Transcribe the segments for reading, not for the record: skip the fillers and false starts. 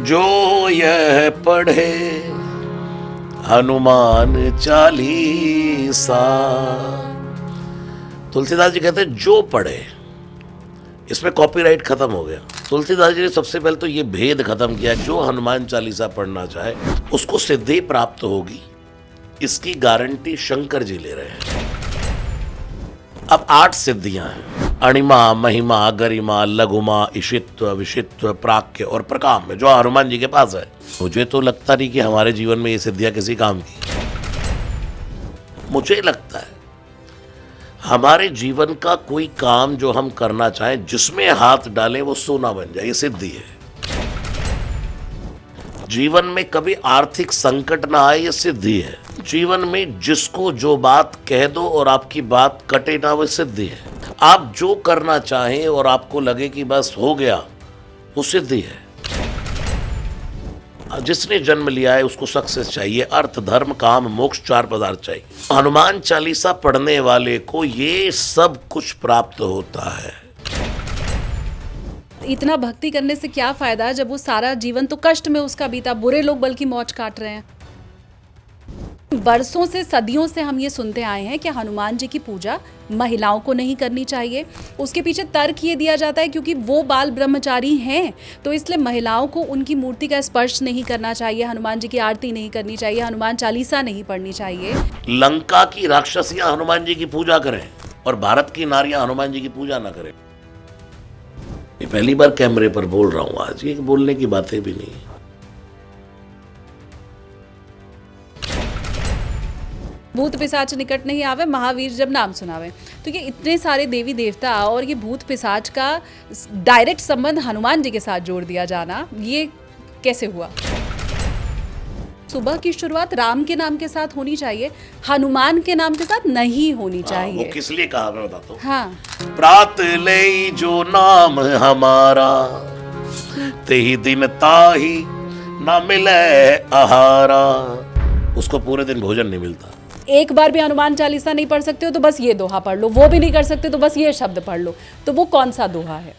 जो यह पढ़े हनुमान चालीसा। तुलसीदास जी कहते हैं जो पढ़े, इसमें कॉपीराइट खत्म हो गया। तुलसीदास जी ने सबसे पहले तो ये भेद खत्म किया, जो हनुमान चालीसा पढ़ना चाहे उसको सिद्धि प्राप्त होगी, इसकी गारंटी शंकर जी ले रहे हैं। अब 8 सिद्धियां हैं, अणिमा, महिमा, गरिमा, लघुमा, इशित्व, विशित्व, प्राक्य और प्रकाम में, जो हनुमान जी के पास है। मुझे तो लगता नहीं कि हमारे जीवन में ये सिद्धियां किसी काम की। मुझे लगता है हमारे जीवन का कोई काम जो हम करना चाहें, जिसमें हाथ डालें वो सोना बन जाए, ये सिद्धि है। जीवन में कभी आर्थिक संकट ना आए, ये सिद्धि है। जीवन में जिसको जो बात कह दो और आपकी बात कटे ना, वो सिद्धि है। आप जो करना चाहें और आपको लगे कि बस हो गया, वो सिद्धि है। जिसने जन्म लिया है उसको सक्सेस चाहिए, अर्थ, धर्म, काम, मोक्ष, 4 पदार्थ चाहिए। हनुमान चालीसा पढ़ने वाले को ये सब कुछ प्राप्त होता है। इतना भक्ति करने से क्या फायदा जब वो सारा जीवन तो कष्ट में उसका बीता, बुरे लोग बल्कि मौज काट रहे हैं। बरसों से, सदियों से हम ये सुनते आए हैं कि हनुमान जी की पूजा महिलाओं को नहीं करनी चाहिए। उसके पीछे तर्क ये दिया जाता है क्योंकि वो बाल ब्रह्मचारी हैं, तो इसलिए महिलाओं को उनकी मूर्ति का स्पर्श नहीं करना चाहिए, हनुमान जी की आरती नहीं करनी चाहिए, हनुमान चालीसा नहीं पढ़नी चाहिए। लंका की राक्षसियां हनुमान जी की पूजा करें और भारत की नारियां हनुमान जी की पूजा ना करें। ये पहली बार कैमरे पर बोल रहा हूं आज, ये बोलने की बातें भी नहीं। भूत पिशाच निकट नहीं आवे, महावीर जब नाम सुनावे। तो ये इतने सारे देवी देवता और ये भूत पिशाच का डायरेक्ट संबंध हनुमान जी के साथ जोड़ दिया जाना, ये कैसे हुआ? सुबह की शुरुआत राम के नाम के साथ होनी चाहिए, हनुमान के नाम के साथ नहीं होनी चाहिए। वो किस लिए कहा, मैं बताता हूँ। हाँ, प्रात ले जो नाम हमारा, तेही दिन ताही ना मिले आहारा। उसको पूरे दिन भोजन नहीं मिलता। एक बार भी हनुमान चालीसा नहीं पढ़ सकते हो तो बस ये दोहा पढ़ लो, वो भी नहीं कर सकते तो बस ये शब्द पढ़ लो। तो वो कौन सा दोहा है?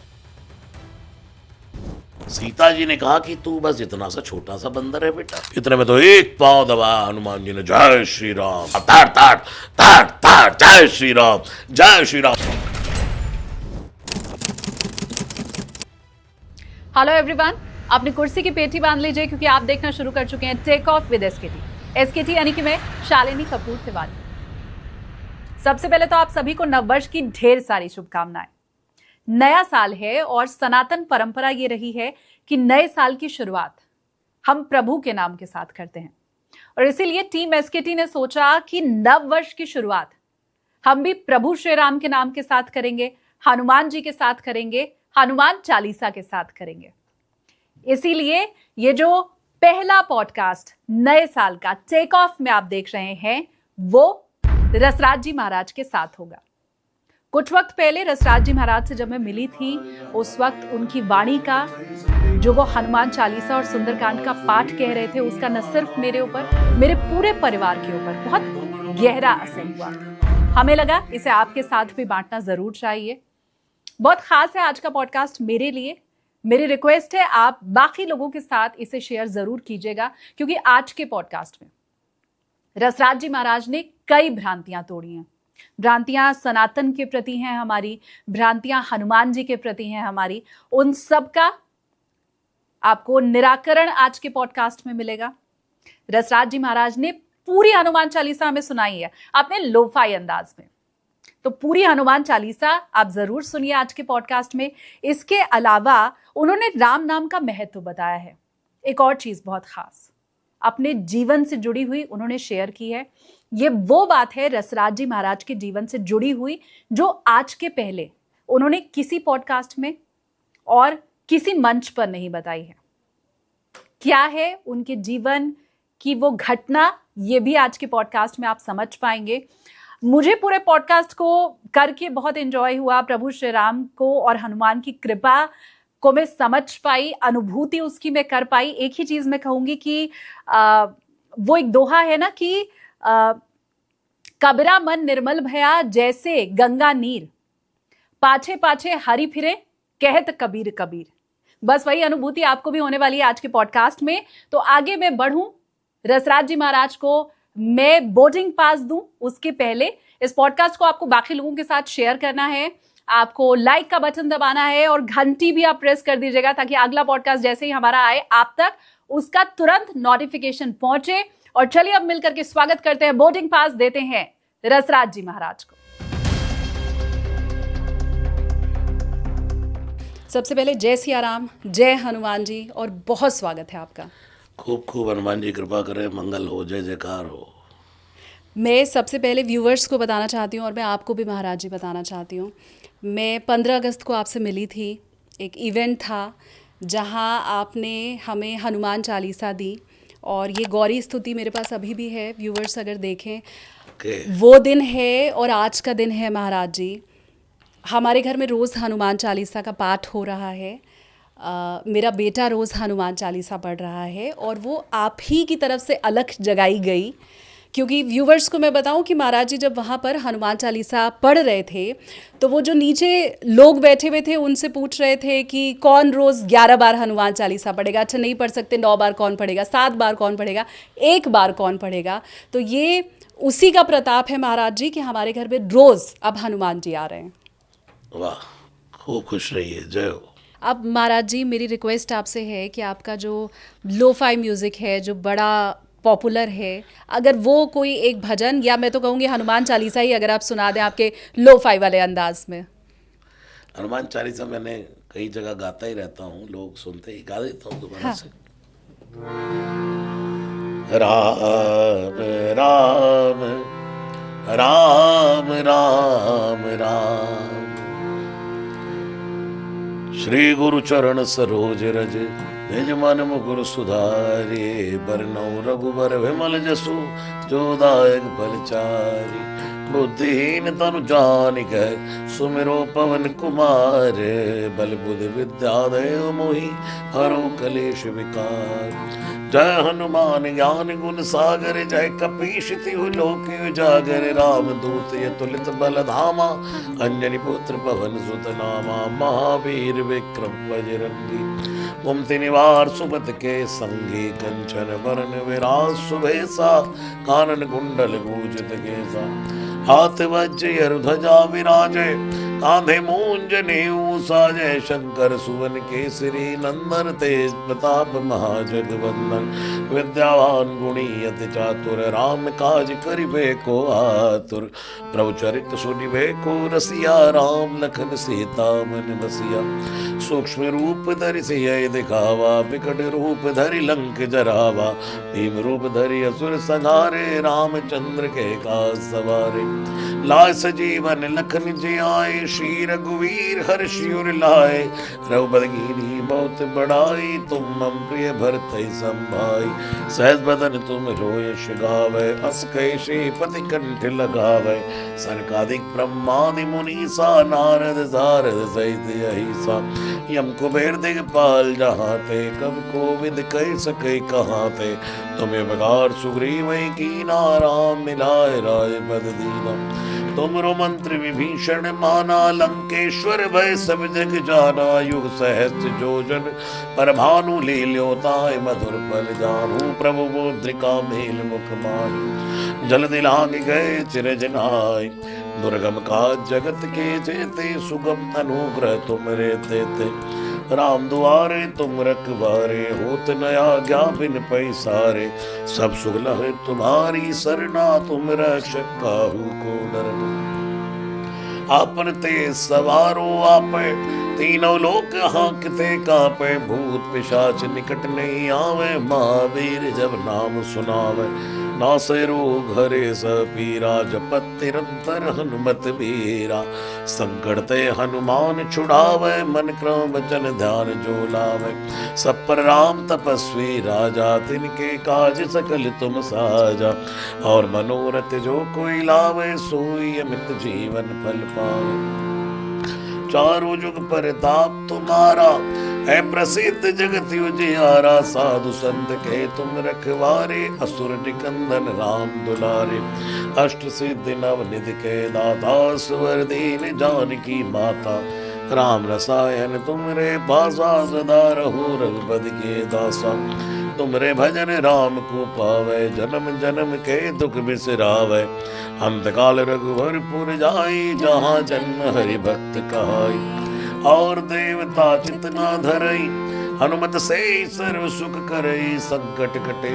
सीता जी ने कहा कि तू बस इतना सा छोटा सा बंदर है बेटा। इतने में तो एक पांव दबाया हनुमान जी ने, जय श्री राम, ताड़ ताड़ ताड़ ताड़, जय श्री राम, जय श्री राम। हेलो एवरीवन, अपनी कुर्सी की पेटी बांध लीजिए क्योंकि आप देखना शुरू कर चुके हैं take off with SKT. SKT यानी कि मैं शालिनी कपूर तिवारी। सबसे पहले तो आप सभी को नववर्ष की ढेर सारी शुभकामनाएं। नया साल है और सनातन परंपरा ये रही है कि नए साल की शुरुआत हम प्रभु के नाम के साथ करते हैं, और इसीलिए टीम एसकेटी ने सोचा कि नववर्ष की शुरुआत हम भी प्रभु श्री राम के नाम के साथ करेंगे, हनुमान जी के साथ करेंगे, हनुमान चालीसा के साथ करेंगे। इसीलिए ये जो पहला पॉडकास्ट नए साल का टेक ऑफ में आप देख रहे हैं, वो रसराज जी महाराज के साथ होगा। कुछ वक्त पहले रसराज जी महाराज से जब मैं मिली थी, उस वक्त उनकी वाणी का, जो वो हनुमान चालीसा और सुंदरकांड का पाठ कह रहे थे, उसका न सिर्फ मेरे ऊपर, मेरे पूरे परिवार के ऊपर बहुत गहरा असर हुआ। हमें लगा इसे आपके साथ भी बांटना जरूर चाहिए। बहुत खास है आज का पॉडकास्ट मेरे लिए। मेरी रिक्वेस्ट है आप बाकी लोगों के साथ इसे शेयर जरूर कीजिएगा, क्योंकि आज के पॉडकास्ट में रसराज जी महाराज ने कई भ्रांतियां तोड़ी हैं। भ्रांतियां सनातन के प्रति हैं हमारी, भ्रांतियां हनुमान जी के प्रति हैं हमारी। उन सब का आपको निराकरण आज के पॉडकास्ट में मिलेगा। रसराज जी महाराज ने पूरी हनुमान चालीसा हमें सुनाई है अपने लोफाई अंदाज में, तो पूरी हनुमान चालीसा आप जरूर सुनिए आज के पॉडकास्ट में। इसके अलावा उन्होंने राम नाम का महत्व बताया है। एक और चीज बहुत खास अपने जीवन से जुड़ी हुई उन्होंने शेयर की है। ये वो बात है रसराज जी महाराज के जीवन से जुड़ी हुई जो आज के पहले उन्होंने किसी पॉडकास्ट में और किसी मंच पर नहीं बताई है। क्या है उनके जीवन की वो घटना, ये भी आज के पॉडकास्ट में आप समझ पाएंगे। मुझे पूरे पॉडकास्ट को करके बहुत एंजॉय हुआ। प्रभु श्री राम को और हनुमान की कृपा को मैं समझ पाई, अनुभूति उसकी मैं कर पाई। एक ही चीज मैं कहूंगी कि वो एक दोहा है ना कि कबरा मन निर्मल भया जैसे गंगा नीर, पाछे पाछे हरि फिरे कहत कबीर कबीर। बस वही अनुभूति आपको भी होने वाली है आज के पॉडकास्ट में। तो आगे मैं बढ़ूं, रसराज जी महाराज को मैं बोर्डिंग पास दूं, उसके पहले इस पॉडकास्ट को आपको बाकी लोगों के साथ शेयर करना है, आपको लाइक का बटन दबाना है और घंटी भी आप प्रेस कर दीजिएगा ताकि अगला पॉडकास्ट जैसे ही हमारा आए आप तक उसका तुरंत नोटिफिकेशन पहुंचे। और चलिए अब मिलकर के स्वागत करते हैं, बोर्डिंग पास देते हैं रसराज जी महाराज को। सबसे पहले जय सिया राम, जय हनुमान जी, और बहुत स्वागत है आपका। खूब खूब हनुमान जी कृपा करें, मंगल हो, जय जयकार हो। मैं सबसे पहले व्यूवर्स को बताना चाहती हूँ और मैं आपको भी महाराज जी बताना चाहती हूँ, मैं 15 अगस्त को आपसे मिली थी। एक इवेंट था जहाँ आपने हमें हनुमान चालीसा दी और ये गौरी स्तुति मेरे पास अभी भी है, व्यूवर्स अगर देखें। वो दिन है और आज का दिन है महाराज जी। हमारे घर में रोज़ हनुमान चालीसा का पाठ हो रहा है। मेरा बेटा रोज़ हनुमान चालीसा पढ़ रहा है और वो आप ही की तरफ से अलग जगाई गई, क्योंकि व्यूवर्स को मैं बताऊं कि महाराज जी जब वहाँ पर हनुमान चालीसा पढ़ रहे थे तो वो जो नीचे लोग बैठे हुए थे उनसे पूछ रहे थे कि कौन रोज़ 11 बार हनुमान चालीसा पढ़ेगा। अच्छा, नहीं पढ़ सकते, 9 बार कौन पढ़ेगा, 7 बार कौन पढ़ेगा, 1 बार कौन पढ़ेगा। तो ये उसी का प्रताप है महाराज जी कि हमारे घर में रोज़ अब हनुमान जी आ रहे हैं। वाह, खूब खुश रहिए, जय हो। अब महाराज जी मेरी रिक्वेस्ट आपसे है कि आपका जो लोफाई म्यूज़िक है जो बड़ा पॉपुलर है, अगर वो कोई एक भजन या मैं तो कहूँगी हनुमान चालीसा ही अगर आप सुना दें आपके लोफाई वाले अंदाज में। हनुमान चालीसा मैंने कई जगह गाता ही रहता हूँ, लोग सुनते ही, गा देता हूँ दोबारा से। राम राम राम राम राम, श्री गुरु चरण सरोज रज, निज मन मुकुर सुधारे, बरनौ रघुबर विमल जसु, जो दायक फलचारी। बुद्धिहीन तनु जानिक, सुमिरो पवन कुमार, बल बुद्धि विद्या देव मोहि, हरो कलेश विकार। जय हनुमान ज्ञान गुण सागर, जय कपीश तिहु लोक उजागर, राम दूत अतुलित बल धामा, अंजनी पुत्र पवन सुत नामा, महावीर विक्रम बजरंगी, कुमति निवार सुमति के संगी, कंचन बरन विराज सुबेसा, कानन कुंडल गूंजत केसा, हाथ वज्र ध्वजा विराजे, कांधे मूंज नेऊ साजे, शंकर सुवन केसरी नंदन, तेज प्रताप महाजगवंदन, विद्यावान गुणी अति चातुर, राम काज करिबे को आतुर, प्रभु चरित सुनिबे को रसिया, राम लखन सीता मन बसिया। सूक्ष्म रूप धरि सिय दिखावा, विकट रूप धरि लंक जरावा, भीम रूप धरि असुर संहारे, रामचंद्र के काज सवारे। लाय सजीवन लखन जियाए, श्री रघुवीर हर्षि उर लाए, रघुबर कीन्ही बहुत बड़ाई, तुम मम प्रिय भरतहि संभाई। सहज बदन तुम रोयस गावै, अस कहि श्रीपति कंठ लगावै, सनकादिक ब्रह्मादि मुनीसा, नारद सारद सहित अहिसा। यम कुबेर दिगपाल जहाते, कब कोविद कह सके कहाते, तुम्हें बगार सुग्रीव कीना, राम मिलाए राजपद दीना। तुमरो मंत्र विभीषण माना, लंकेश्वर भय सब जग जाना, युग सहस्त्र जोजन पर भानु, लील्यो ताय मधुर फल जानू, प्रभु मुद्रिका मेल मुख माही, जल दिलांग गए चिरजनाय, दुर्गम काज जगत के जेते, सुगम अनुग्रह तुमरे तेते। राम दुआरे तुम रखवारे, होत न आज्ञा बिन पैसारे, सब सुख लहै तुम्हारी सरना, तुम रक्षक काहू को डरना। आपन ते सवारो आपे, तीनों लोक हांकते कापे, भूत पिशाच निकट नहीं आवे, महावीर जब नाम सुनावे, नासै रोग हरे सब पीरा, जपत निरंतर हनुमत बीरा। संकट ते हनुमान छुड़ावे, मन क्रम वचन ध्यान जो लावे, सब पर राम तपस्वी राजा, तिनके काज सकल तुम साजा, और मनोरथ जो कोई लावे, सोई अमित जीवन फल पावे। चारों जुग परताप तुम्हारा, है प्रसिद्ध जगत उजियारा, साधु संत के तुम रखवारे, असुर निकंदन राम दुलारे। अष्ट सिद्धि नव निधि के दाता, स्वर दीन जानकी माता, राम रसायन तुमरे पासा सदा रहो रघुपति के दासा। तुमरे भजन राम को पावे जन्म जन्म के दुख बिसरावे। अंत काल रघुवर पुर जाई जहाँ जन्म हरि भक्त कहाई। और देवता चितना धरई हनुमत से सर्व सुख करई। संकट कटे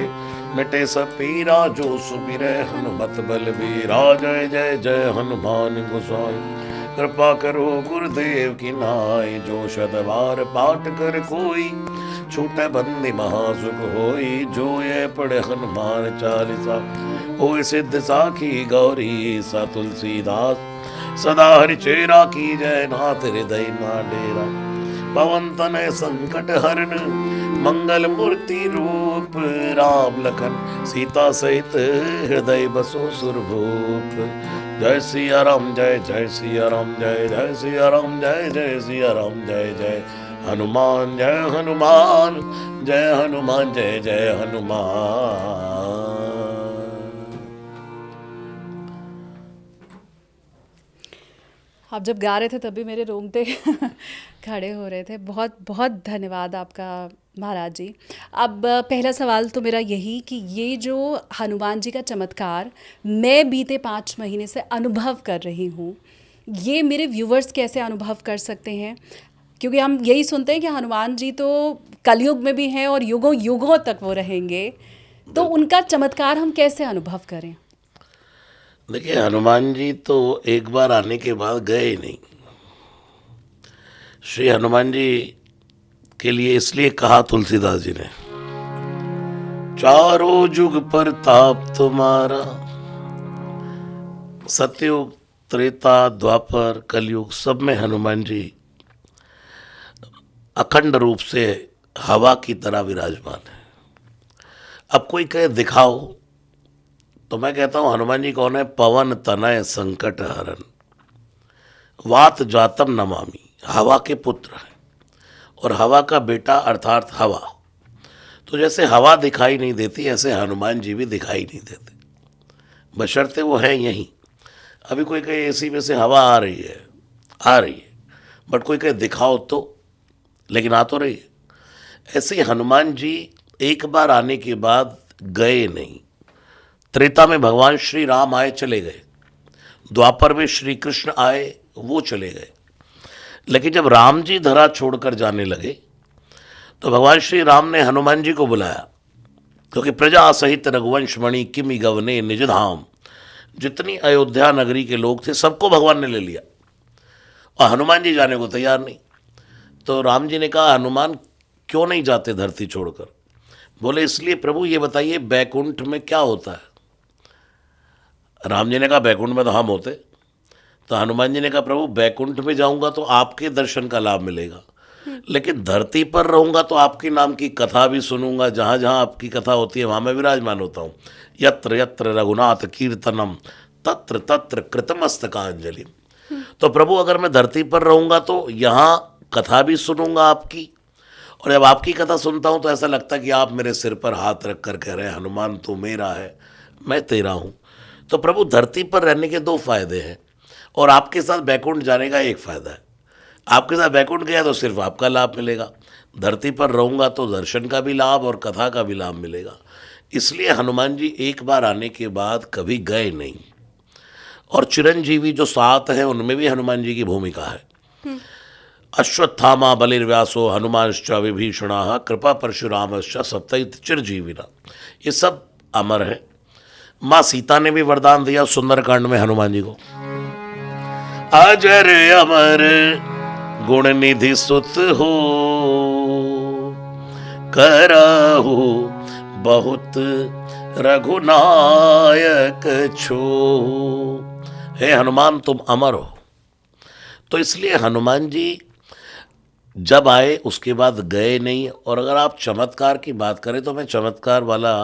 मिटे सब पीरा जो सुमिरै हनुमत बलबीरा। जय जय जय हनुमान गोसाई कृपा करो गुरुदेव की नाई। जो शतवार पाठ कर कोई छूटे बंदी महासुख होई। जो ये पढ़े हनुमान चालीसा होय सिद्ध साखी गौरी सा। तुलसीदास सदा हरिचेरा की जय। नाथ हृदय ना डेरा पवन तनय संकट हरन। मंगल मूर्ति रूप राम लखन सीता सहित हृदय बसो सुरभूप। जय सिया राम जय जय सिया राम जय जय सिया राम जय जय सिया राम जय जय हनुमान जय हनुमान जय हनुमान जय जय हनुमान। आप जब गा रहे थे तभी मेरे रोंगटे खड़े हो रहे थे। बहुत बहुत धन्यवाद आपका महाराज जी। अब पहला सवाल तो मेरा यही कि ये जो हनुमान जी का चमत्कार मैं बीते 5 महीने से अनुभव कर रही हूँ, ये मेरे व्यूवर्स कैसे अनुभव कर सकते हैं? क्योंकि हम यही सुनते हैं कि हनुमान जी तो कलयुग में भी हैं और युगों युगों तक वो रहेंगे, तो उनका चमत्कार हम कैसे अनुभव करें? देखिए, हनुमान जी तो एक बार आने के बाद गए ही नहीं। श्री हनुमान जी के लिए इसलिए कहा तुलसीदास जी ने, चारों युग प्रताप तुम्हारा। सतयुग, त्रेता, द्वापर, कलयुग सब में हनुमान जी अखंड रूप से हवा की तरह विराजमान है। अब कोई कहे दिखाओ, तो मैं कहता हूं हनुमान जी कौन है? पवन तनय संकट हरन, वात जातम नमामि, हवा के पुत्र हैं और हवा का बेटा अर्थात हवा। तो जैसे हवा दिखाई नहीं देती, ऐसे हनुमान जी भी दिखाई नहीं देते, बशर्ते वो हैं यहीं। अभी कोई कहे एसी में से हवा आ रही है, बट कोई कहे दिखाओ तो, लेकिन आ तो रही है। ऐसे ही हनुमान जी एक बार आने के बाद गए नहीं। त्रेता में भगवान श्री राम आए, चले गए। द्वापर में श्री कृष्ण आए, वो चले गए। लेकिन जब राम जी धरा छोड़कर जाने लगे तो भगवान श्री राम ने हनुमान जी को बुलाया, क्योंकि प्रजा सहित रघुवंश मणि किमि गवने निज धाम। जितनी अयोध्या नगरी के लोग थे सबको भगवान ने ले लिया और हनुमान जी जाने को तैयार नहीं। तो राम जी ने कहा, हनुमान क्यों नहीं जाते धरती छोड़कर? बोले, इसलिए प्रभु ये बताइए बैकुंठ में क्या होता है? राम जी ने कहा, बैकुंठ में तो हम होते। तो हनुमान जी ने कहा, प्रभु बैकुंठ में जाऊंगा तो आपके दर्शन का लाभ मिलेगा, लेकिन धरती पर रहूंगा तो आपके नाम की कथा भी सुनूंगा। जहाँ जहाँ आपकी कथा होती है वहाँ मैं विराजमान होता हूँ। यत्र यत्र रघुनाथ कीर्तनम तत्र तत्र कृतमस्तकांजलि। तो प्रभु अगर मैं धरती पर रहूंगा तो यहाँ कथा भी सुनूंगा आपकी, और जब आपकी कथा सुनता हूँ तो ऐसा लगता है कि आप मेरे सिर पर हाथ रख कर कह रहे हैं, हनुमान तू मेरा है, मैं तेरा हूँ। तो प्रभु धरती पर रहने के 2 फायदे हैं और आपके साथ बैकुंठ जाने का 1 फायदा है। आपके साथ बैकुंठ गया तो सिर्फ आपका लाभ मिलेगा, धरती पर रहूँगा तो दर्शन का भी लाभ और कथा का भी लाभ मिलेगा। इसलिए हनुमान जी एक बार आने के बाद कभी गए नहीं। और चिरंजीवी जो 7 हैं उनमें भी हनुमान जी की भूमिका है। अश्वत्थामा बलिर्व्यासो हनुमांश्च विभीषणाः कृपा परशुरामश्च सप्तैत चिरजीविना, ये सब अमर हैं। माँ सीता ने भी वरदान दिया सुंदरकांड में हनुमान जी को, अजर अमर गुण निधि सुत हो करहु बहुत रघुनायक छो। हे हनुमान तुम अमर हो। तो इसलिए हनुमान जी जब आए उसके बाद गए नहीं। और अगर आप चमत्कार की बात करें तो मैं चमत्कार वाला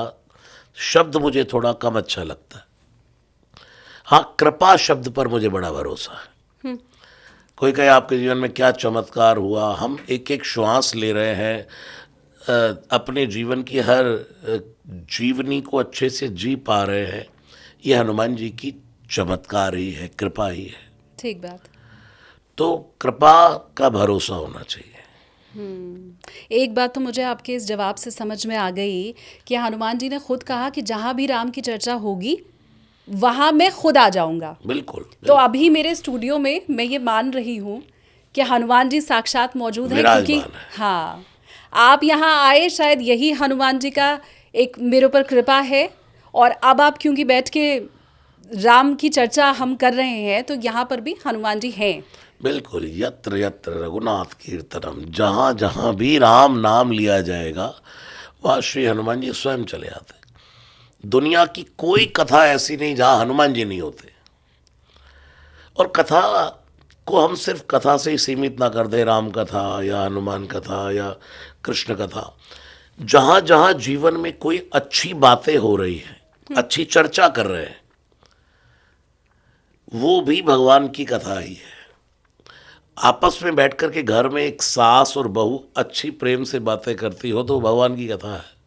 शब्द मुझे थोड़ा कम अच्छा लगता है। हाँ, कृपा शब्द पर मुझे बड़ा भरोसा है। कोई कहे आपके जीवन में क्या चमत्कार हुआ? हम एक एक श्वास ले रहे हैं, अपने जीवन की हर जीवनी को अच्छे से जी पा रहे हैं, ये हनुमान जी की चमत्कार ही है, कृपा ही है। ठीक बात। तो कृपा का भरोसा होना चाहिए। एक बात तो मुझे आपके इस जवाब से समझ में आ गई कि हनुमान जी ने खुद कहा कि जहाँ भी राम की चर्चा होगी वहाँ मैं खुद आ जाऊंगा। बिल्कुल, तो अभी मेरे स्टूडियो में मैं ये मान रही हूँ कि हनुमान जी साक्षात मौजूद हैं, क्योंकि विराजमान है। हाँ, आप यहाँ आए, शायद यही हनुमान जी का एक मेरे ऊपर कृपा है। और अब आप क्योंकि बैठ के राम की चर्चा हम कर रहे हैं, तो यहाँ पर भी हनुमान जी हैं। बिल्कुल, यत्र यत्र रघुनाथ कीर्तनम, जहाँ जहाँ भी राम नाम लिया जाएगा वहाँ श्री हनुमान जी स्वयं चले आते हैं। दुनिया की कोई कथा ऐसी नहीं जहाँ हनुमान जी नहीं होते। और कथा को हम सिर्फ कथा से ही सीमित ना कर दें, राम कथा या हनुमान कथा या कृष्ण कथा। जहाँ जहाँ जीवन में कोई अच्छी बातें हो रही हैं, अच्छी चर्चा कर रहे हैं, वो भी भगवान की कथा ही है। आपस में बैठ कर के घर में एक सास और बहू अच्छी प्रेम से बातें करती हो तो वो भगवान की कथा है।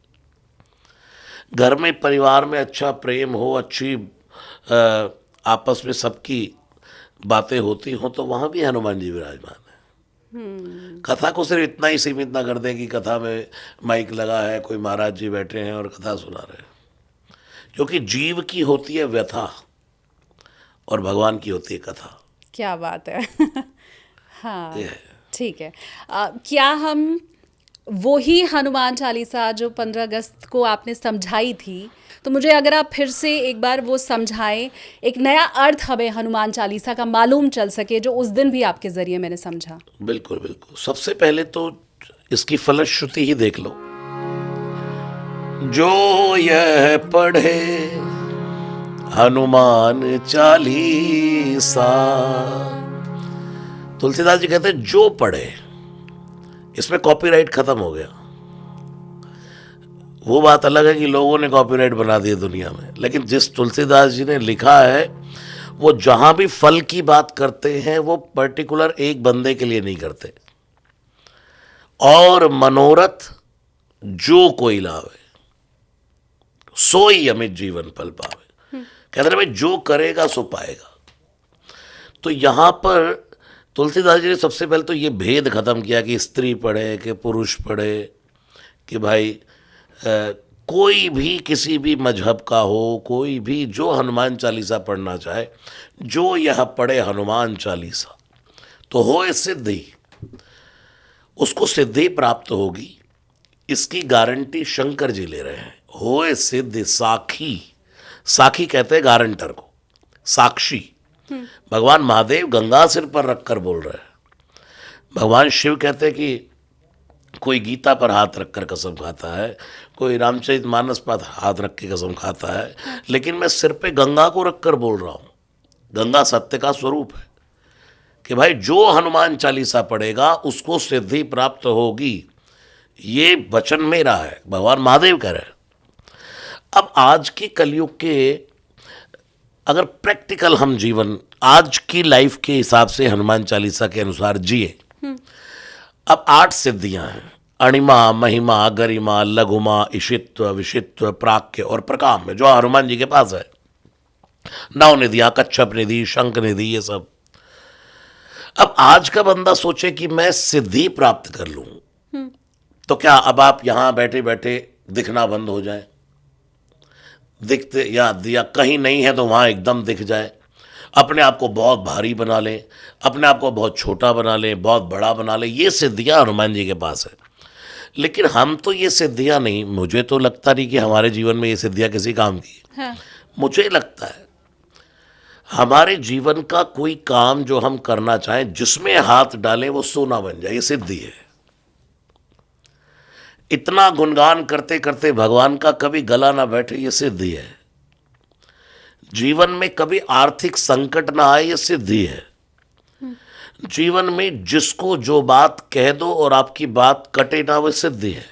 घर में परिवार में अच्छा प्रेम हो, अच्छी आपस में सबकी बातें होती हो तो वहाँ भी हनुमान जी विराजमान है। कथा को सिर्फ इतना ही सीमित ना कर दें कि कथा में माइक लगा है, कोई महाराज जी बैठे हैं और कथा सुना रहे हैं, क्योंकि जीव की होती है व्यथा और भगवान की होती है कथा। क्या बात है। हाँ, ये है। ठीक है। क्या हम वो ही हनुमान चालीसा जो 15 अगस्त को आपने समझाई थी, तो मुझे अगर आप फिर से एक बार वो समझाएं, एक नया अर्थ हमें हनुमान चालीसा का मालूम चल सके जो उस दिन भी आपके ज़रिए मैंने समझा। बिल्कुल बिल्कुल। सबसे पहले तो इसकी फलश्रुति ही देख लो। जो यह पढ़े हनुमान चालीसा, तुलसीदास जी कहते हैं जो पढ़े। इसमें कॉपीराइट खत्म हो गया। वो बात अलग है कि लोगों ने कॉपीराइट बना दिया दुनिया में, लेकिन जिस तुलसीदास जी ने लिखा है वो जहां भी फल की बात करते हैं वो पर्टिकुलर एक बंदे के लिए नहीं करते। और मनोरथ जो कोई लावे सोई अमित जीवन फल पावे। कहते हैं भाई जो करेगा सो पाएगा। तो यहां पर तुलसीदास जी ने सबसे पहले तो ये भेद खत्म किया कि स्त्री पढ़े कि पुरुष पढ़े, कि भाई कोई भी किसी भी मजहब का हो, कोई भी जो हनुमान चालीसा पढ़ना चाहे, जो यह पढ़े हनुमान चालीसा तो होए सिद्धि, उसको सिद्धि प्राप्त होगी। इसकी गारंटी शंकर जी ले रहे हैं। होए सिद्धि साखी, साखी कहते हैं गारंटर को, साक्षी। भगवान महादेव गंगा सिर पर रखकर बोल रहे हैं। भगवान शिव कहते हैं कि कोई गीता पर हाथ रखकर कसम खाता है, कोई रामचरितमानस पर हाथ रख के कसम खाता है, लेकिन मैं सिर पे गंगा को रखकर बोल रहा हूँ। गंगा सत्य का स्वरूप है कि भाई जो हनुमान चालीसा पढ़ेगा उसको सिद्धि प्राप्त होगी। ये वचन मेरा है, भगवान महादेव कह रहे हैं। अब आज के कलयुग के अगर प्रैक्टिकल हम जीवन आज की लाइफ के हिसाब से हनुमान चालीसा के अनुसार जिए, अब 8 सिद्धियां हैं। अणिमा, महिमा, गरिमा, लघुमा, ईशित्व, विशित्व, प्राक्य और प्रकाम में जो हनुमान जी के पास है। नौ निधियां, कच्छप निधि, शंख निधि, ये सब। अब आज का बंदा सोचे कि मैं सिद्धि प्राप्त कर लूं, तो क्या अब आप यहां बैठे बैठे दिखना बंद हो जाए, दिखते या कहीं नहीं है तो वहां एकदम दिख जाए, अपने आप को बहुत भारी बना लें, अपने आप को बहुत छोटा बना लें, बहुत बड़ा बना लें, ये सिद्धियां हनुमान जी के पास है। लेकिन हम तो ये सिद्धियां नहीं, मुझे तो लगता नहीं कि हमारे जीवन में ये सिद्धियां किसी काम की। हाँ। मुझे लगता है हमारे जीवन का कोई काम जो हम करना चाहें, जिसमें हाथ डालें वो सोना बन जाए, ये सिद्धि है। इतना गुणगान करते करते भगवान का कभी गला ना बैठे, ये सिद्धि है। जीवन में कभी आर्थिक संकट ना आए, ये सिद्धि है। जीवन में जिसको जो बात कह दो और आपकी बात कटे ना, वो सिद्धि है।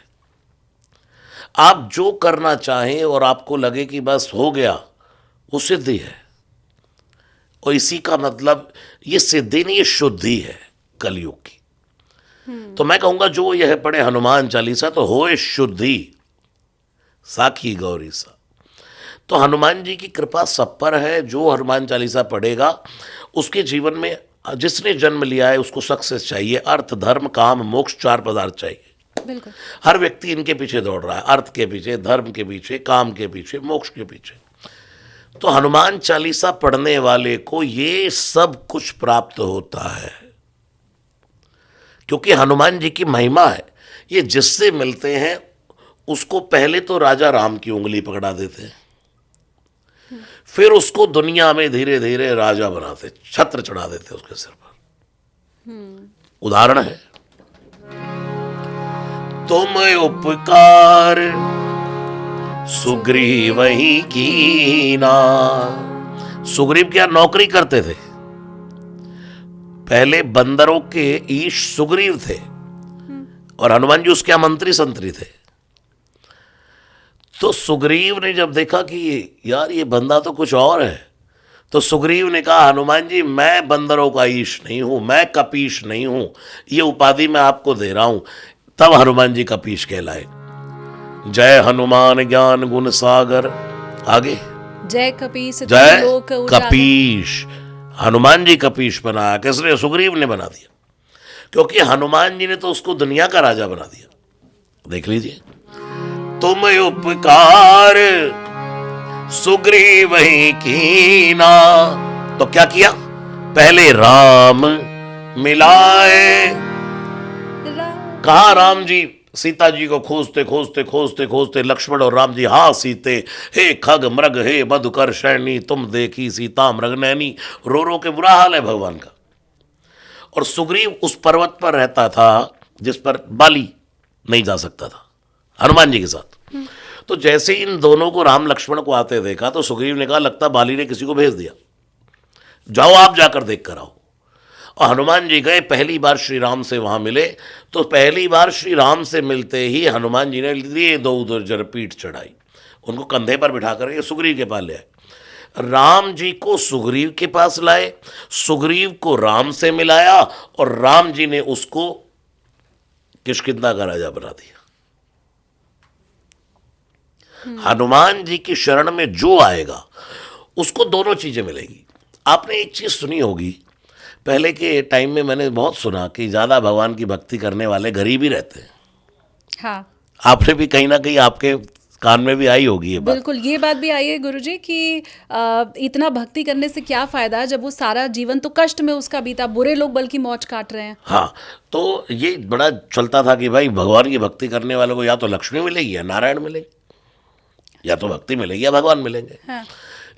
आप जो करना चाहें और आपको लगे कि बस हो गया, वो सिद्धि है। और इसी का मतलब ये सिद्धि नहीं, ये शुद्धि है कलयुग की। तो मैं कहूंगा जो यह पढ़े हनुमान चालीसा तो होए शुद्धि साखी गौरी सा। तो हनुमान जी की कृपा सब पर है। जो हनुमान चालीसा पढ़ेगा उसके जीवन में जिसने जन्म लिया है उसको सक्सेस चाहिए, अर्थ धर्म काम मोक्ष 4 पदार्थ चाहिए। बिल्कुल। हर व्यक्ति इनके पीछे दौड़ रहा है, अर्थ के पीछे, धर्म के पीछे, काम के पीछे, मोक्ष के पीछे। तो हनुमान चालीसा पढ़ने वाले को ये सब कुछ प्राप्त होता है, क्योंकि हनुमान जी की महिमा है। ये जिससे मिलते हैं उसको पहले तो राजा राम की उंगली पकड़ा देते हैं, फिर उसको दुनिया में धीरे धीरे राजा बनाते, छत्र चढ़ा देते उसके सिर पर। उदाहरण है, तुम उपकार सुग्रीव ही कीना। सुग्रीव क्या नौकरी करते थे, पहले बंदरों के ईश सुग्रीव थे और हनुमान जी उसके मंत्री संतरी थे। तो सुग्रीव ने जब देखा कि यार ये बंदा तो कुछ और है, तो सुग्रीव ने कहा हनुमान जी मैं बंदरों का ईश नहीं हूं, मैं कपीश नहीं हूं, ये उपाधि मैं आपको दे रहा हूं। तब हनुमान जी कपीश कहलाए। जय हनुमान ज्ञान गुण सागर। आगे जय कपीस जय लोक उजागर। कपीश। हनुमान जी कपीश बनाया, किसने? सुग्रीव ने बना दिया, क्योंकि हनुमान जी ने तो उसको दुनिया का राजा बना दिया। देख लीजिए, तुम उपकार सुग्रीव ही कीना। तो क्या किया? पहले राम मिलाए। कहा राम जी सीता जी को खोजते खोजते खोजते खोजते लक्ष्मण और राम जी, हा सीते, हे खग मृग हे मधुकर शैनी, तुम देखी सीता मृग नैनी। रो रो के बुरा हाल है भगवान का। और सुग्रीव उस पर्वत पर रहता था जिस पर बाली नहीं जा सकता था हनुमान जी के साथ। तो जैसे इन दोनों को राम लक्ष्मण को आते देखा तो सुग्रीव ने कहा लगता बाली ने किसी को भेज दिया, जाओ आप जाकर देख कर आओ। और हनुमान जी गए, पहली बार श्री राम से वहां मिले। तो पहली बार श्री राम से मिलते ही हनुमान जी ने लिए दो उधर जर पीठ चढ़ाई, उनको कंधे पर बिठा करके सुग्रीव के पास ले आए। राम जी को सुग्रीव के पास लाए, सुग्रीव को राम से मिलाया और राम जी ने उसको किष्किंधा का राजा बना दिया। हनुमान जी की शरण में जो आएगा उसको दोनों चीजें मिलेगी। आपने एक चीज सुनी होगी, पहले के टाइम में मैंने बहुत सुना कि ज्यादा भगवान की भक्ति करने वाले गरीब ही रहते हैं। हाँ, आपने भी कहीं ना कहीं आपके कान में भी आई होगी ये बात। बिल्कुल ये बात भी आई है गुरुजी कि इतना भक्ति करने से क्या फायदा जब वो सारा जीवन तो कष्ट में उसका बीता, बुरे लोग बल्कि मौज काट रहे हैं। हाँ, तो ये बड़ा चलता था कि भाई भगवान की भक्ति करने वालों को या तो लक्ष्मी मिलेगी या नारायण मिलेगी, या तो भक्ति मिलेगी या भगवान मिलेंगे। हाँ।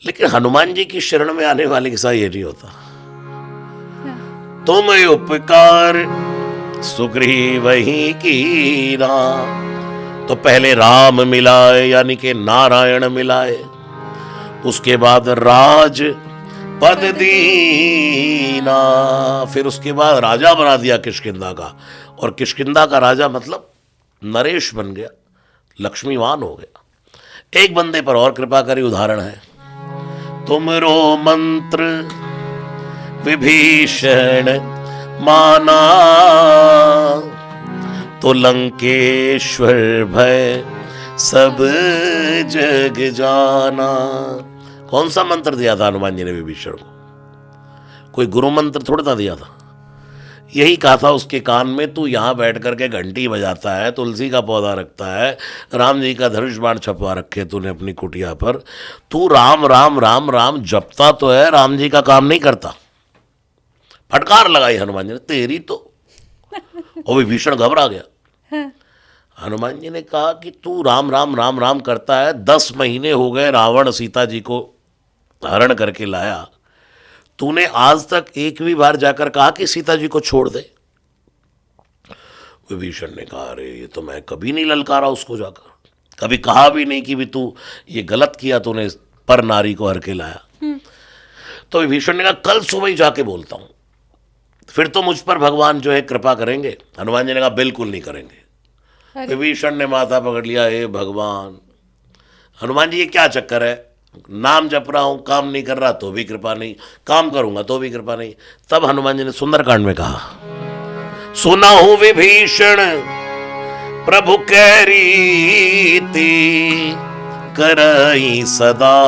लेकिन हनुमान जी की शरण में आने वाले के साथ ये नहीं होता। हाँ। तुम उपकार सुग्रीव ही कीना। तो पहले राम मिलाए यानी कि नारायण मिलाए, उसके बाद राज पद दीना, फिर उसके बाद राजा बना दिया किष्किंधा का। और किष्किंधा का राजा मतलब नरेश बन गया, लक्ष्मीवान हो गया। एक बंदे पर और कृपा करी, उदाहरण है, तुमरो मंत्र विभीषण माना, तो लंकेश्वर भय सब जग जाना। कौन सा मंत्र दिया था हनुमान जी ने विभीषण को? कोई गुरु मंत्र थोड़ा ना दिया था। यही कहा था उसके कान में, तू यहाँ बैठ करके घंटी बजाता है, तुलसी का पौधा रखता है, राम जी का धनुष बाण छपवा रखे तूने अपनी कुटिया पर, तू राम राम राम राम जपता तो है, राम जी का काम नहीं करता। फटकार लगाई हनुमान जी ने, तेरी तो। और विभीषण घबरा गया। हनुमान जी ने कहा कि तू राम राम राम राम करता है, 10 महीने हो गए रावण सीता जी को हरण करके लाया, तूने आज तक एक भी बार जाकर कहा कि सीता जी को छोड़ दे? विभीषण ने कहा अरे ये तो मैं कभी नहीं ललकारा उसको जाकर, कभी कहा भी नहीं कि भी तू ये गलत किया, तूने पर नारी को हर के लाया। तो विभीषण ने कहा कल सुबह ही जाके बोलता हूं, फिर तो मुझ पर भगवान जो है कृपा करेंगे। हनुमान जी ने कहा बिल्कुल नहीं करेंगे। विभीषण ने माथा पकड़ लिया, हे भगवान, हनुमान जी ये क्या चक्कर है, नाम जप रहा हूं, काम नहीं कर रहा तो भी कृपा नहीं, काम करूंगा तो भी कृपा नहीं। तब हनुमान जी ने सुंदरकांड में कहा, सुना हूं विभीषण प्रभु कह रीति, करई सदा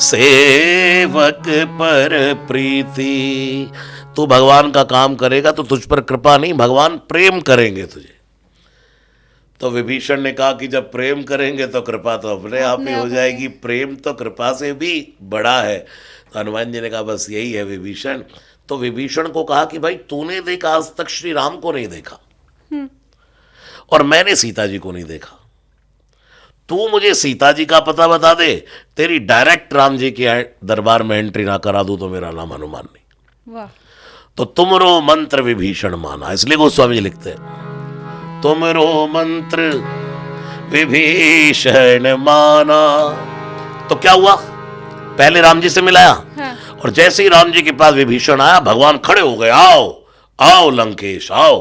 सेवक पर प्रीति, तू भगवान का काम करेगा तो तुझ पर कृपा नहीं, भगवान प्रेम करेंगे तुझे। तो विभीषण ने कहा कि जब प्रेम करेंगे तो कृपा तो अपने आप ही हो जाएगी, प्रेम तो कृपा से भी बड़ा है। तो हनुमान जी ने कहा बस यही है विभीषण। तो विभीषण को कहा कि भाई तूने देखा, आज तक श्री राम को नहीं देखा और मैंने सीता जी को नहीं देखा, तू मुझे सीता जी का पता बता दे, तेरी डायरेक्ट राम जी के दरबार में एंट्री ना करा दूं तो मेरा नाम हनुमान नहीं। वाह। तो तुमरो मंत्र विभीषण माना, इसलिए गोस्वामी जी लिखते हैं तुमरो मंत्र विभीषण माना। तो क्या हुआ, पहले राम जी से मिलाया, हाँ। और जैसे ही राम जी के पास विभीषण आया, भगवान खड़े हो गए, आओ आओ लंकेश आओ,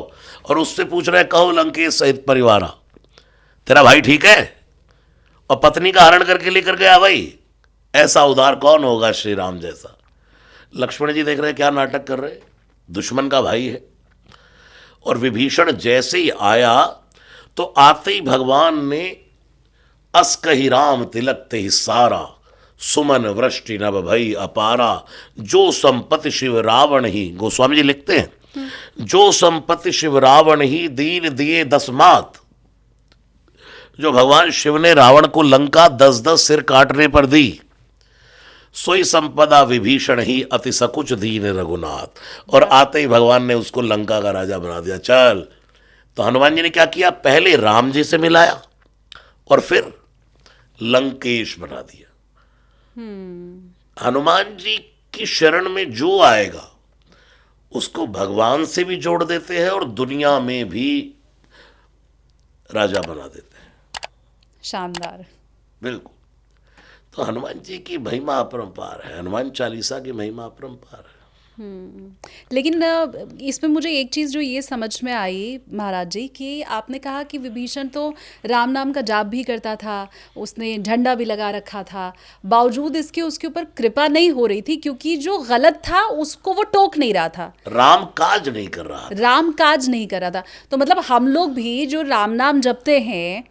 और उससे पूछ रहे कहो लंकेश सहित परिवारा, तेरा भाई ठीक है? और पत्नी का हरण करके लेकर गया भाई, ऐसा उदार कौन होगा श्री राम जैसा। लक्ष्मण जी देख रहे क्या नाटक कर रहे, दुश्मन का भाई है। और विभीषण जैसे ही आया तो आते ही भगवान ने अस कही राम तिलक ते सारा, सुमन वृष्टि नभ भई अपारा, जो संपत्ति शिव रावण ही, गोस्वामी जी लिखते हैं जो संपत्ति शिव रावण ही दीन दिए 10 मात। जो भगवान शिव ने रावण को लंका 10-10 सिर काटने पर दी, सोई संपदा विभीषण ही अति सकुच दीन रघुनाथ। और आते ही भगवान ने उसको लंका का राजा बना दिया। चल, तो हनुमान जी ने क्या किया, पहले राम जी से मिलाया और फिर लंकेश बना दिया। हनुमान जी की शरण में जो आएगा उसको भगवान से भी जोड़ देते हैं और दुनिया में भी राजा बना देते हैं। शानदार। बिल्कुल। तो हनुमान जी की महिमा अपरंपार है, हनुमान चालीसा की महिमा अपरंपार है। लेकिन इसमें मुझे एक चीज़ जो ये समझ में आई महाराज जी, कि आपने कहा कि विभीषण तो राम नाम का जाप भी करता था, उसने झंडा भी लगा रखा था, बावजूद इसके उसके ऊपर कृपा नहीं हो रही थी, क्योंकि जो गलत था उसको वो टोक नहीं रहा था, राम काज नहीं कर रहा था। राम काज नहीं कर रहा था। तो मतलब हम लोग भी जो राम नाम जपते हैं,